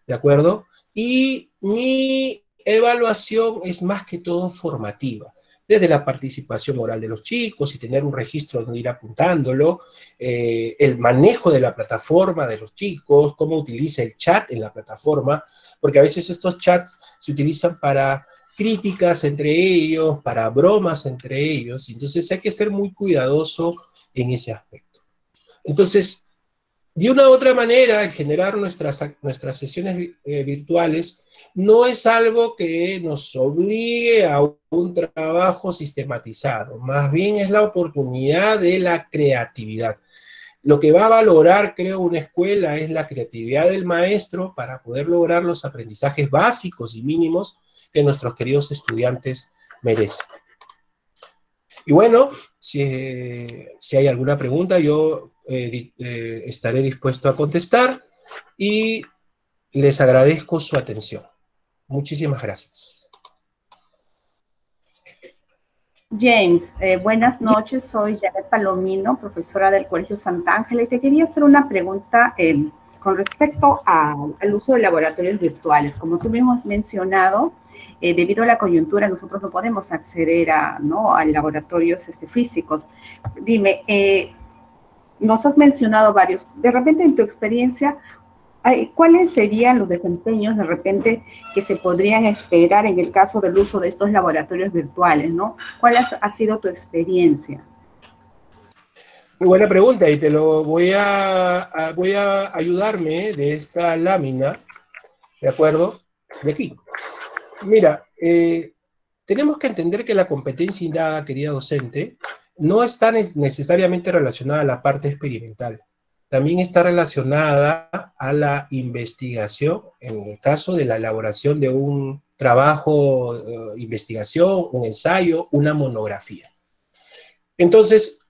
¿de acuerdo? Y mi evaluación es más que todo formativa, desde la participación oral de los chicos y tener un registro donde ir apuntándolo, el manejo de la plataforma de los chicos, cómo utiliza el chat en la plataforma, porque a veces estos chats se utilizan para críticas entre ellos, para bromas entre ellos, entonces hay que ser muy cuidadoso en ese aspecto. Entonces, de una u otra manera, el generar nuestras sesiones virtuales no es algo que nos obligue a un trabajo sistematizado, más bien es la oportunidad de la creatividad. Lo que va a valorar, creo, una escuela es la creatividad del maestro para poder lograr los aprendizajes básicos y mínimos que nuestros queridos estudiantes merecen. Y bueno, si hay alguna pregunta, yo estaré dispuesto a contestar y les agradezco su atención. Muchísimas gracias. James, buenas noches, soy Janet Palomino, profesora del Colegio Santa Ángela, y te quería hacer una pregunta con respecto al uso de laboratorios virtuales. Como tú mismo has mencionado, debido a la coyuntura nosotros no podemos acceder a laboratorios físicos. Dime, nos has mencionado varios, de repente en tu experiencia, ¿cuáles serían los desempeños de repente que se podrían esperar en el caso del uso de estos laboratorios virtuales, ¿no? ¿Cuál ha sido tu experiencia? Muy buena pregunta, y te lo voy a ayudarme de esta lámina ¿de acuerdo? De aquí. Mira, tenemos que entender que la competencia indaga, querida docente, no está necesariamente relacionada a la parte experimental. También está relacionada a la investigación, en el caso de la elaboración de un trabajo, investigación, un ensayo, una monografía. Entonces,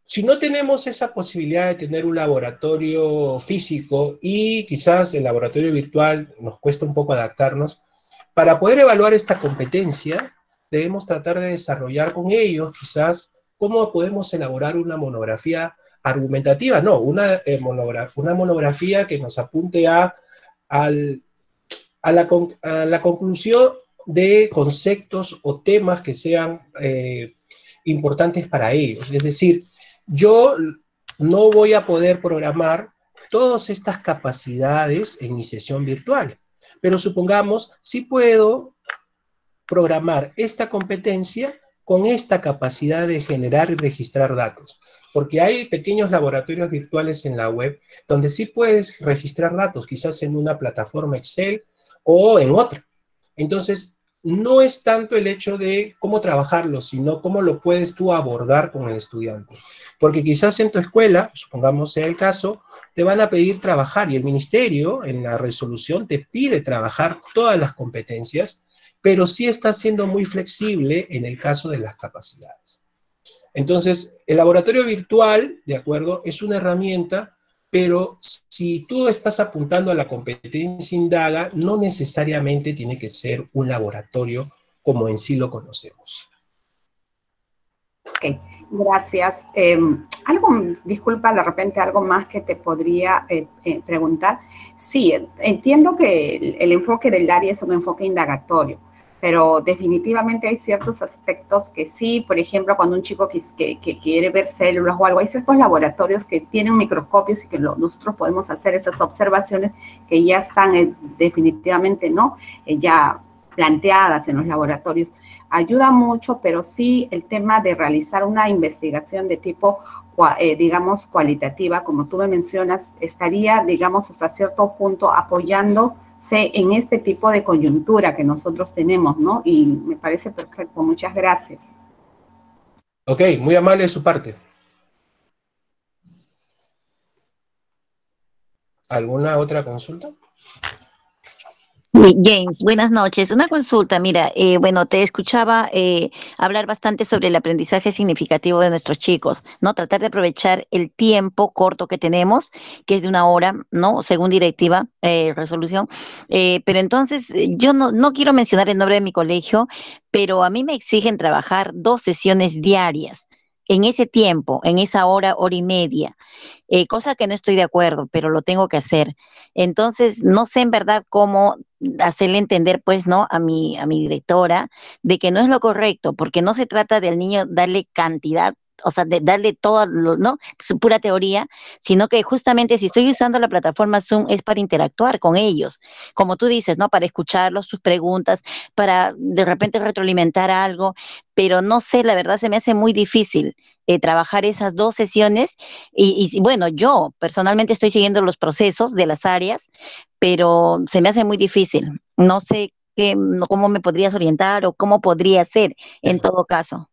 si no tenemos esa posibilidad de tener un laboratorio físico y quizás el laboratorio virtual nos cuesta un poco adaptarnos, para poder evaluar esta competencia, debemos tratar de desarrollar con ellos quizás cómo podemos elaborar una monografía argumentativa, no, una monografía que nos apunte a la conclusión de conceptos o temas que sean importantes para ellos. Es decir, yo no voy a poder programar todas estas capacidades en mi sesión virtual, pero supongamos, sí puedo programar esta competencia con esta capacidad de generar y registrar datos. Porque hay pequeños laboratorios virtuales en la web donde sí puedes registrar datos, quizás en una plataforma Excel o en otra. Entonces, no es tanto el hecho de cómo trabajarlo, sino cómo lo puedes tú abordar con el estudiante. Porque quizás en tu escuela, supongamos sea el caso, te van a pedir trabajar y el ministerio en la resolución te pide trabajar todas las competencias, pero sí está siendo muy flexible en el caso de las capacidades. Entonces, el laboratorio virtual, de acuerdo, es una herramienta, pero si tú estás apuntando a la competencia indaga, no necesariamente tiene que ser un laboratorio como en sí lo conocemos. Ok, gracias. Disculpa, de repente algo más que te podría preguntar. Sí, entiendo que el enfoque del área es un enfoque indagatorio, pero definitivamente hay ciertos aspectos que sí, por ejemplo, cuando un chico que quiere ver células o algo, hay ciertos laboratorios que tienen microscopios y que nosotros podemos hacer esas observaciones que ya están definitivamente, ¿no? Ya planteadas en los laboratorios. Ayuda mucho, pero sí el tema de realizar una investigación de tipo, digamos, cualitativa, como tú me mencionas, estaría, digamos, hasta cierto punto apoyándose en este tipo de coyuntura que nosotros tenemos, ¿no? Y me parece perfecto. Muchas gracias. Ok, muy amable de su parte. ¿Alguna otra consulta? Sí, James, buenas noches. Una consulta, mira, bueno, te escuchaba hablar bastante sobre el aprendizaje significativo de nuestros chicos, ¿no? Tratar de aprovechar el tiempo corto que tenemos, que es de 1 hora, ¿no? Según directiva, resolución. Pero entonces, yo no quiero mencionar el nombre de mi colegio, pero a mí me exigen trabajar 2 sesiones diarias. En ese tiempo, en esa hora, hora y media, cosa que no estoy de acuerdo, pero lo tengo que hacer. Entonces, no sé en verdad cómo hacerle entender, pues, ¿no? A mi directora, de que no es lo correcto, porque no se trata del niño darle cantidad, o sea, de darle todo, ¿no? Su pura teoría, sino que justamente si estoy usando la plataforma Zoom es para interactuar con ellos, como tú dices, ¿no? Para escucharlos, sus preguntas, para de repente retroalimentar algo, pero no sé, la verdad se me hace muy difícil trabajar esas 2 sesiones y bueno, yo personalmente estoy siguiendo los procesos de las áreas, pero se me hace muy difícil. No sé cómo me podrías orientar o cómo podría ser en todo caso.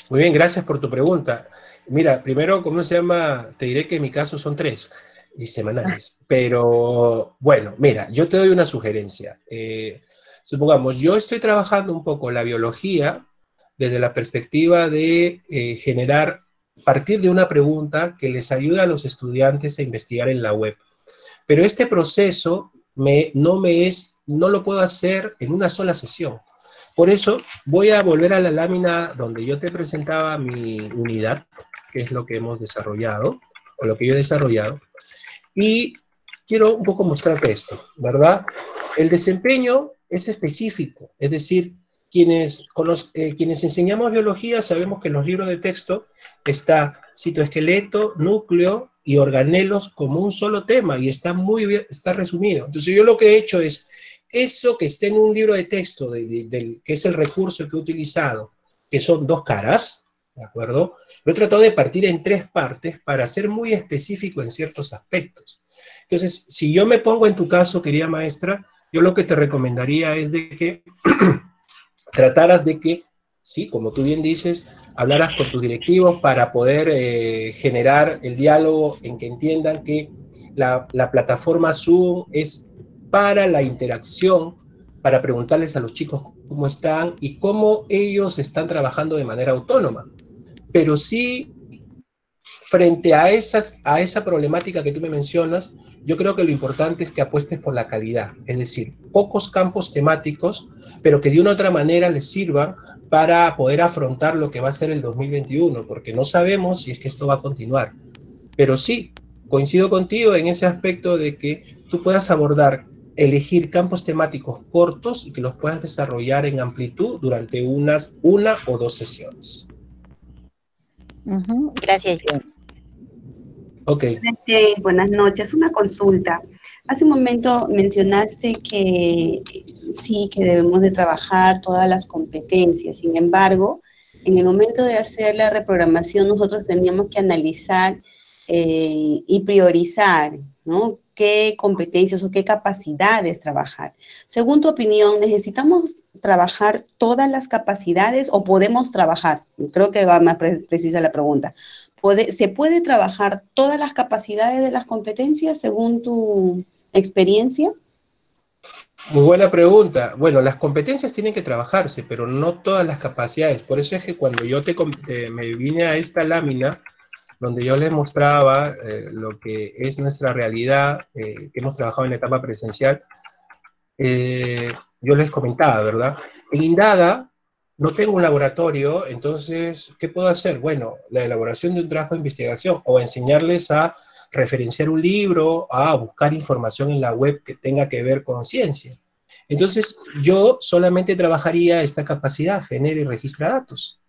Muy bien, gracias por tu pregunta. Mira, primero, ¿cómo se llama? Te diré que en mi caso son 3 y semanales. Pero bueno, mira, yo te doy una sugerencia. Supongamos, yo estoy trabajando un poco la biología desde la perspectiva de partir de una pregunta que les ayude a los estudiantes a investigar en la web. Pero este proceso no lo puedo hacer en una sola sesión. Por eso voy a volver a la lámina donde yo te presentaba mi unidad, que es lo que hemos desarrollado, o lo que yo he desarrollado, y quiero un poco mostrarte esto, ¿verdad? El desempeño es específico, es decir, quienes enseñamos biología sabemos que en los libros de texto está citoesqueleto, núcleo y organelos como un solo tema, y está muy bien, está resumido. Entonces yo lo que he hecho es, eso que esté en un libro de texto, que es el recurso que he utilizado, que son 2 caras, ¿de acuerdo? Lo he tratado de partir en 3 partes para ser muy específico en ciertos aspectos. Entonces, si yo me pongo en tu caso, querida maestra, yo lo que te recomendaría es de que trataras de que, sí, como tú bien dices, hablaras con tus directivos para poder generar el diálogo en que entiendan que la plataforma Zoom es para la interacción, para preguntarles a los chicos cómo están y cómo ellos están trabajando de manera autónoma. Pero sí, frente a esa problemática que tú me mencionas, yo creo que lo importante es que apuestes por la calidad, es decir, pocos campos temáticos, pero que de una u otra manera les sirvan para poder afrontar lo que va a ser el 2021, porque no sabemos si es que esto va a continuar. Pero sí, coincido contigo en ese aspecto de que tú puedas elegir campos temáticos cortos y que los puedas desarrollar en amplitud durante una o 2 sesiones. Gracias, James. Ok. Buenas noches, una consulta. Hace un momento mencionaste que sí, que debemos de trabajar todas las competencias. Sin embargo, en el momento de hacer la reprogramación, nosotros teníamos que analizar y priorizar, ¿no? ¿Qué competencias o qué capacidades trabajar? Según tu opinión, ¿necesitamos trabajar todas las capacidades o podemos trabajar? Creo que va más precisa la pregunta. ¿Se puede trabajar todas las capacidades de las competencias según tu experiencia? Muy buena pregunta. Bueno, las competencias tienen que trabajarse, pero no todas las capacidades. Por eso es que cuando yo me vine a esta lámina, donde yo les mostraba lo que es nuestra realidad, que hemos trabajado en la etapa presencial, yo les comentaba, ¿verdad? En Indaga no tengo un laboratorio, entonces, ¿qué puedo hacer? Bueno, la elaboración de un trabajo de investigación o enseñarles a referenciar un libro, a buscar información en la web que tenga que ver con ciencia. Entonces, yo solamente trabajaría esta capacidad, genera y registra datos.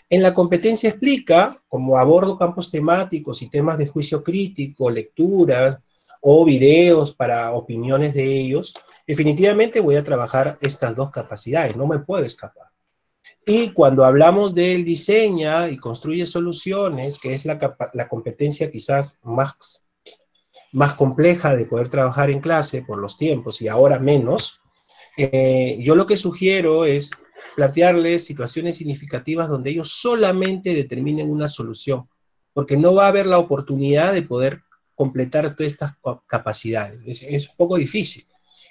En la competencia explica, como abordo campos temáticos y temas de juicio crítico, lecturas o videos para opiniones de ellos, definitivamente voy a trabajar estas 2 capacidades, no me puedo escapar. Y cuando hablamos del diseña y construye soluciones, que es la competencia quizás más compleja de poder trabajar en clase por los tiempos y ahora menos, yo lo que sugiero es plantearles situaciones significativas donde ellos solamente determinen una solución, porque no va a haber la oportunidad de poder completar todas estas capacidades. Es un poco difícil.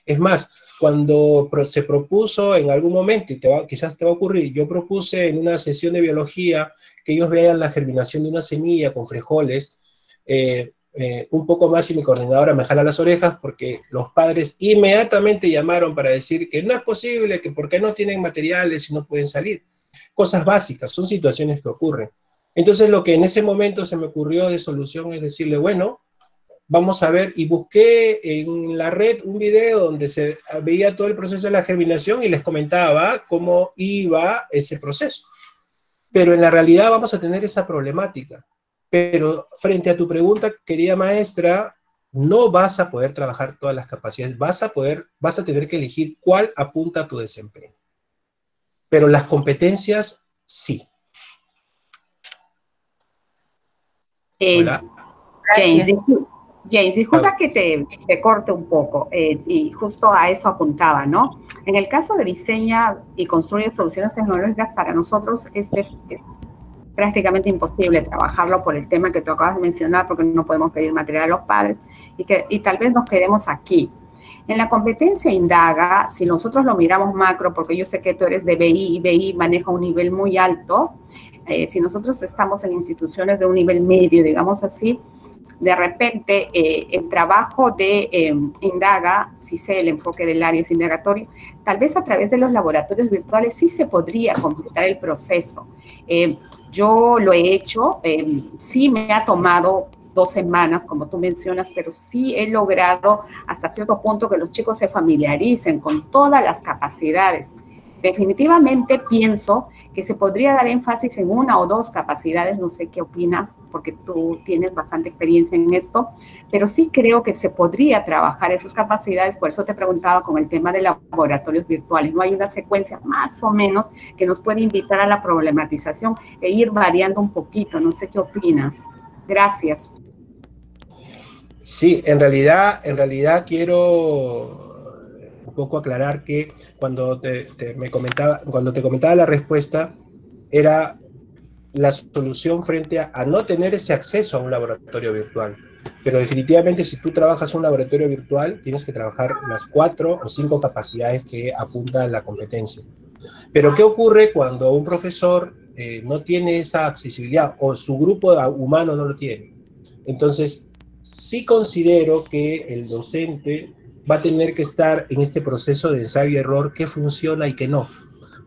Es más, cuando se propuso en algún momento, y quizás te va a ocurrir, yo propuse en una sesión de biología que ellos vean la germinación de una semilla con frijoles, un poco más, y mi coordinadora me jala las orejas porque los padres inmediatamente llamaron para decir que no es posible, que por qué no tienen materiales y no pueden salir. Cosas básicas, son situaciones que ocurren. Entonces lo que en ese momento se me ocurrió de solución es decirle, bueno, vamos a ver, y busqué en la red un video donde se veía todo el proceso de la germinación y les comentaba cómo iba ese proceso. Pero en la realidad vamos a tener esa problemática. Pero frente a tu pregunta, querida maestra, no vas a poder trabajar todas las capacidades, vas a tener que elegir cuál apunta a tu desempeño. Pero las competencias, sí. Hola. James, disculpa que te corte un poco, y justo a eso apuntaba, ¿no? En el caso de diseña y construye soluciones tecnológicas, para nosotros es prácticamente imposible trabajarlo por el tema que tú acabas de mencionar, porque no podemos pedir material a los padres, y tal vez nos quedemos aquí. En la competencia Indaga, si nosotros lo miramos macro, porque yo sé que tú eres de BI, y BI maneja un nivel muy alto, si nosotros estamos en instituciones de un nivel medio, digamos así, de repente el trabajo de Indaga, si sé el enfoque del área es indagatorio, tal vez a través de los laboratorios virtuales sí se podría completar el proceso. Yo lo he hecho, sí me ha tomado 2 semanas, como tú mencionas, pero sí he logrado hasta cierto punto que los chicos se familiaricen con todas las capacidades. Definitivamente pienso que se podría dar énfasis en una o dos capacidades, no sé qué opinas, porque tú tienes bastante experiencia en esto, pero sí creo que se podría trabajar esas capacidades, por eso te preguntaba con el tema de laboratorios virtuales, no hay una secuencia más o menos que nos puede invitar a la problematización e ir variando un poquito, no sé qué opinas. Gracias. Sí, en realidad quiero un poco aclarar que cuando cuando te comentaba la respuesta, era la solución frente a no tener ese acceso a un laboratorio virtual. Pero definitivamente si tú trabajas en un laboratorio virtual, tienes que trabajar las 4 o 5 capacidades que apunta la competencia. Pero ¿qué ocurre cuando un profesor no tiene esa accesibilidad o su grupo humano no lo tiene? Entonces, sí considero que el docente va a tener que estar en este proceso de ensayo y error, qué funciona y qué no.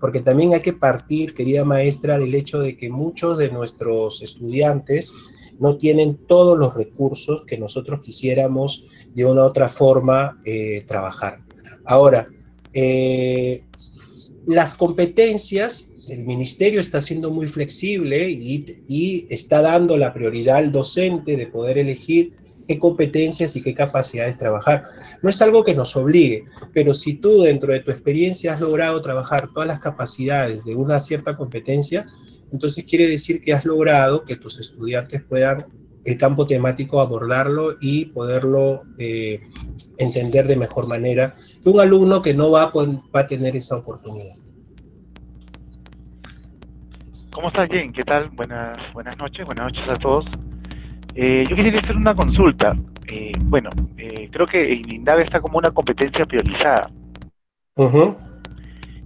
Porque también hay que partir, querida maestra, del hecho de que muchos de nuestros estudiantes no tienen todos los recursos que nosotros quisiéramos de una u otra forma trabajar. Ahora, las competencias, el ministerio está siendo muy flexible y está dando la prioridad al docente de poder elegir qué competencias y qué capacidades trabajar. No es algo que nos obligue, pero si tú dentro de tu experiencia has logrado trabajar todas las capacidades de una cierta competencia, entonces quiere decir que has logrado que tus estudiantes puedan el campo temático abordarlo y poderlo entender de mejor manera que un alumno que no va a tener esa oportunidad. ¿Cómo estás, Jane? ¿Qué tal? Buenas noches a todos. Yo quisiera hacer una consulta. Creo que en INDAB está como una competencia priorizada.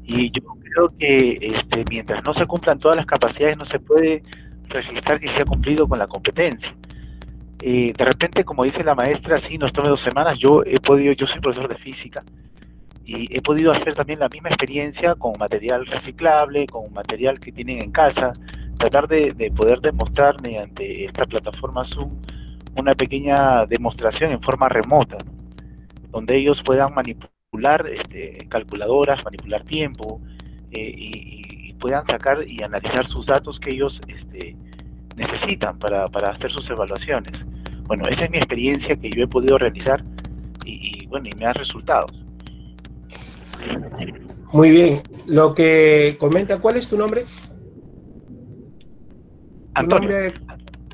Y yo creo que mientras no se cumplan todas las capacidades, no se puede registrar que se ha cumplido con la competencia. De repente, como dice la maestra, sí, nos tome 2 semanas. Yo soy profesor de física, y he podido hacer también la misma experiencia con material reciclable, con material que tienen en casa, tratar de poder demostrar mediante esta plataforma Zoom una pequeña demostración en forma remota, ¿no? Donde ellos puedan manipular calculadoras, manipular tiempo, y puedan sacar y analizar sus datos que ellos necesitan para hacer sus evaluaciones. Bueno, esa es mi experiencia que yo he podido realizar y me da resultados. Muy bien, lo que comenta, ¿cuál es tu nombre? Antonio. ¿Tu nombre?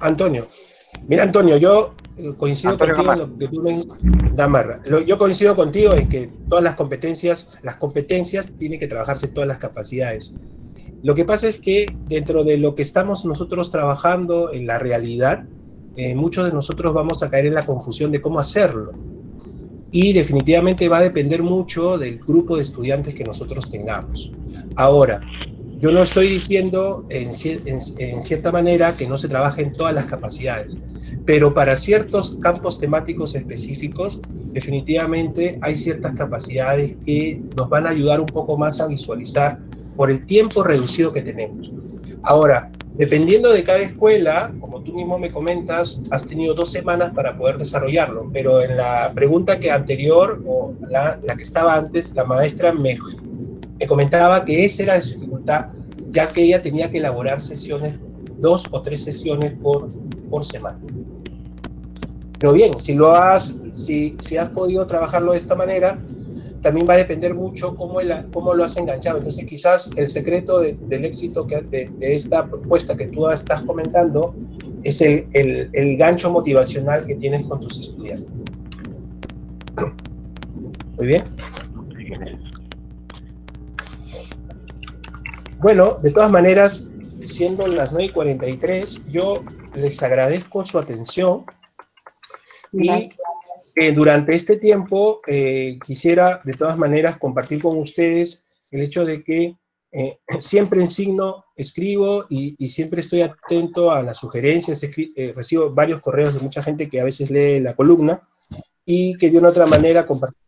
Antonio. Mira, Antonio, yo coincido Antonio contigo Gamarra. en lo que tú me dices. Gamarra. Yo coincido contigo en que todas las competencias tienen que trabajarse todas las capacidades. Lo que pasa es que dentro de lo que estamos nosotros trabajando en la realidad, muchos de nosotros vamos a caer en la confusión de cómo hacerlo. Y definitivamente va a depender mucho del grupo de estudiantes que nosotros tengamos. Ahora, yo no estoy diciendo en cierta manera que no se trabaje en todas las capacidades, pero para ciertos campos temáticos específicos, definitivamente hay ciertas capacidades que nos van a ayudar un poco más a visualizar por el tiempo reducido que tenemos. Ahora, dependiendo de cada escuela, como tú mismo me comentas, has tenido 2 semanas para poder desarrollarlo, pero en la pregunta que anterior, o la que estaba antes, la maestra me comentaba que esa era la dificultad, ya que ella tenía que elaborar sesiones, 2 o 3 sesiones por semana. Pero bien, si has podido trabajarlo de esta manera, también va a depender mucho cómo lo has enganchado. Entonces quizás el secreto del éxito de esta propuesta que tú estás comentando es el gancho motivacional que tienes con tus estudiantes. Muy bien. Bueno, de todas maneras, siendo las 9:43, yo les agradezco su atención. Gracias. Y durante este tiempo quisiera de todas maneras compartir con ustedes el hecho de que siempre en signo escribo y siempre estoy atento a las sugerencias. Recibo varios correos de mucha gente que a veces lee la columna y que de una u otra manera compartir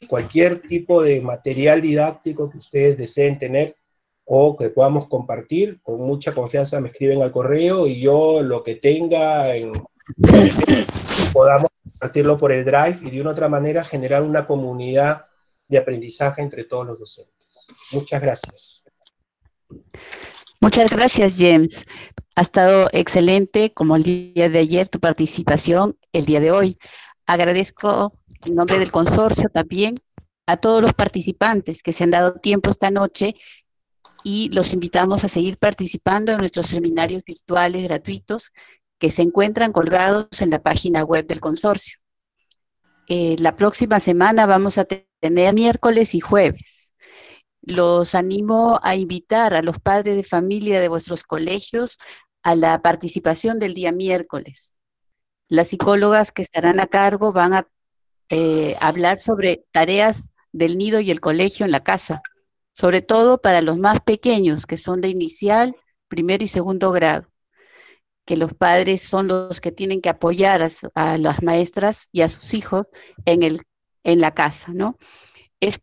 cualquier tipo de material didáctico que ustedes deseen tener o que podamos compartir. Con mucha confianza me escriben al correo y yo lo que tenga podamos compartirlo por el Drive y de una u otra manera generar una comunidad de aprendizaje entre todos los docentes. Muchas gracias. Muchas gracias, James. Ha estado excelente, como el día de ayer, tu participación el día de hoy. Agradezco en nombre del consorcio también a todos los participantes que se han dado tiempo esta noche y los invitamos a seguir participando en nuestros seminarios virtuales gratuitos que se encuentran colgados en la página web del consorcio. La próxima semana vamos a tener miércoles y jueves. Los animo a invitar a los padres de familia de vuestros colegios a la participación del día miércoles. Las psicólogas que estarán a cargo van a hablar sobre tareas del nido y el colegio en la casa, sobre todo para los más pequeños, que son de inicial, primero y segundo grado, que los padres son los que tienen que apoyar a las maestras y a sus hijos en la casa, ¿no? Es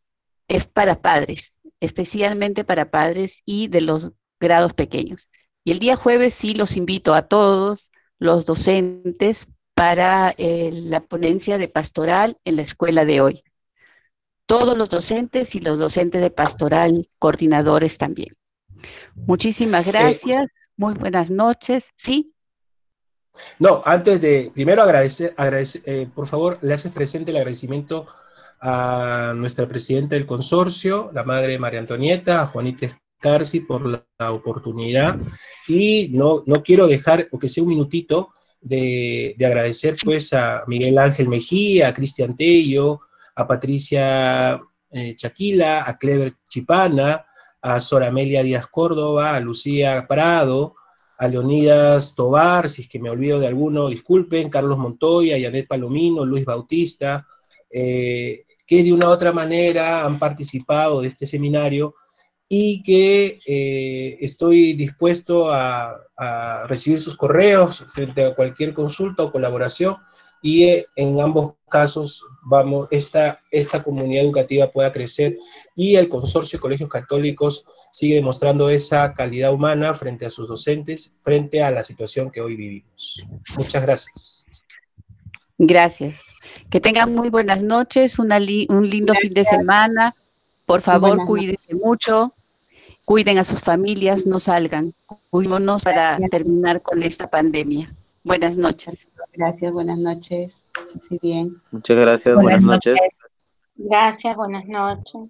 para padres, especialmente para padres y de los grados pequeños. Y el día jueves sí los invito a todos los docentes para la ponencia de pastoral en la escuela de hoy. Todos los docentes y los docentes de pastoral, coordinadores también. Muchísimas gracias, muy buenas noches. ¿Sí? No, antes de, primero agradecer, por favor, le haces presente el agradecimiento a nuestra presidenta del consorcio, la madre María Antonieta, a Juanita Escarzi por la oportunidad, y no quiero dejar, aunque sea un minutito, de agradecer pues a Miguel Ángel Mejía, a Cristian Tello, a Patricia Chaquila, a Clever Chipana, a Sora Amelia Díaz Córdoba, a Lucía Prado, a Leonidas Tobar, si es que me olvido de alguno, disculpen, Carlos Montoya, Yanet Palomino, Luis Bautista, que de una u otra manera han participado de este seminario y que estoy dispuesto a recibir sus correos frente a cualquier consulta o colaboración, y en ambos casos esta comunidad educativa pueda crecer y el Consorcio de Colegios Católicos sigue demostrando esa calidad humana frente a sus docentes, frente a la situación que hoy vivimos. Muchas gracias. Gracias. Que tengan muy buenas noches, un lindo fin de semana. Por favor, cuídense mucho, cuiden a sus familias, no salgan. Cuidémonos para terminar con esta pandemia. Buenas noches. Gracias, buenas noches. Sí, bien. Muchas gracias, buenas noches. Gracias, buenas noches.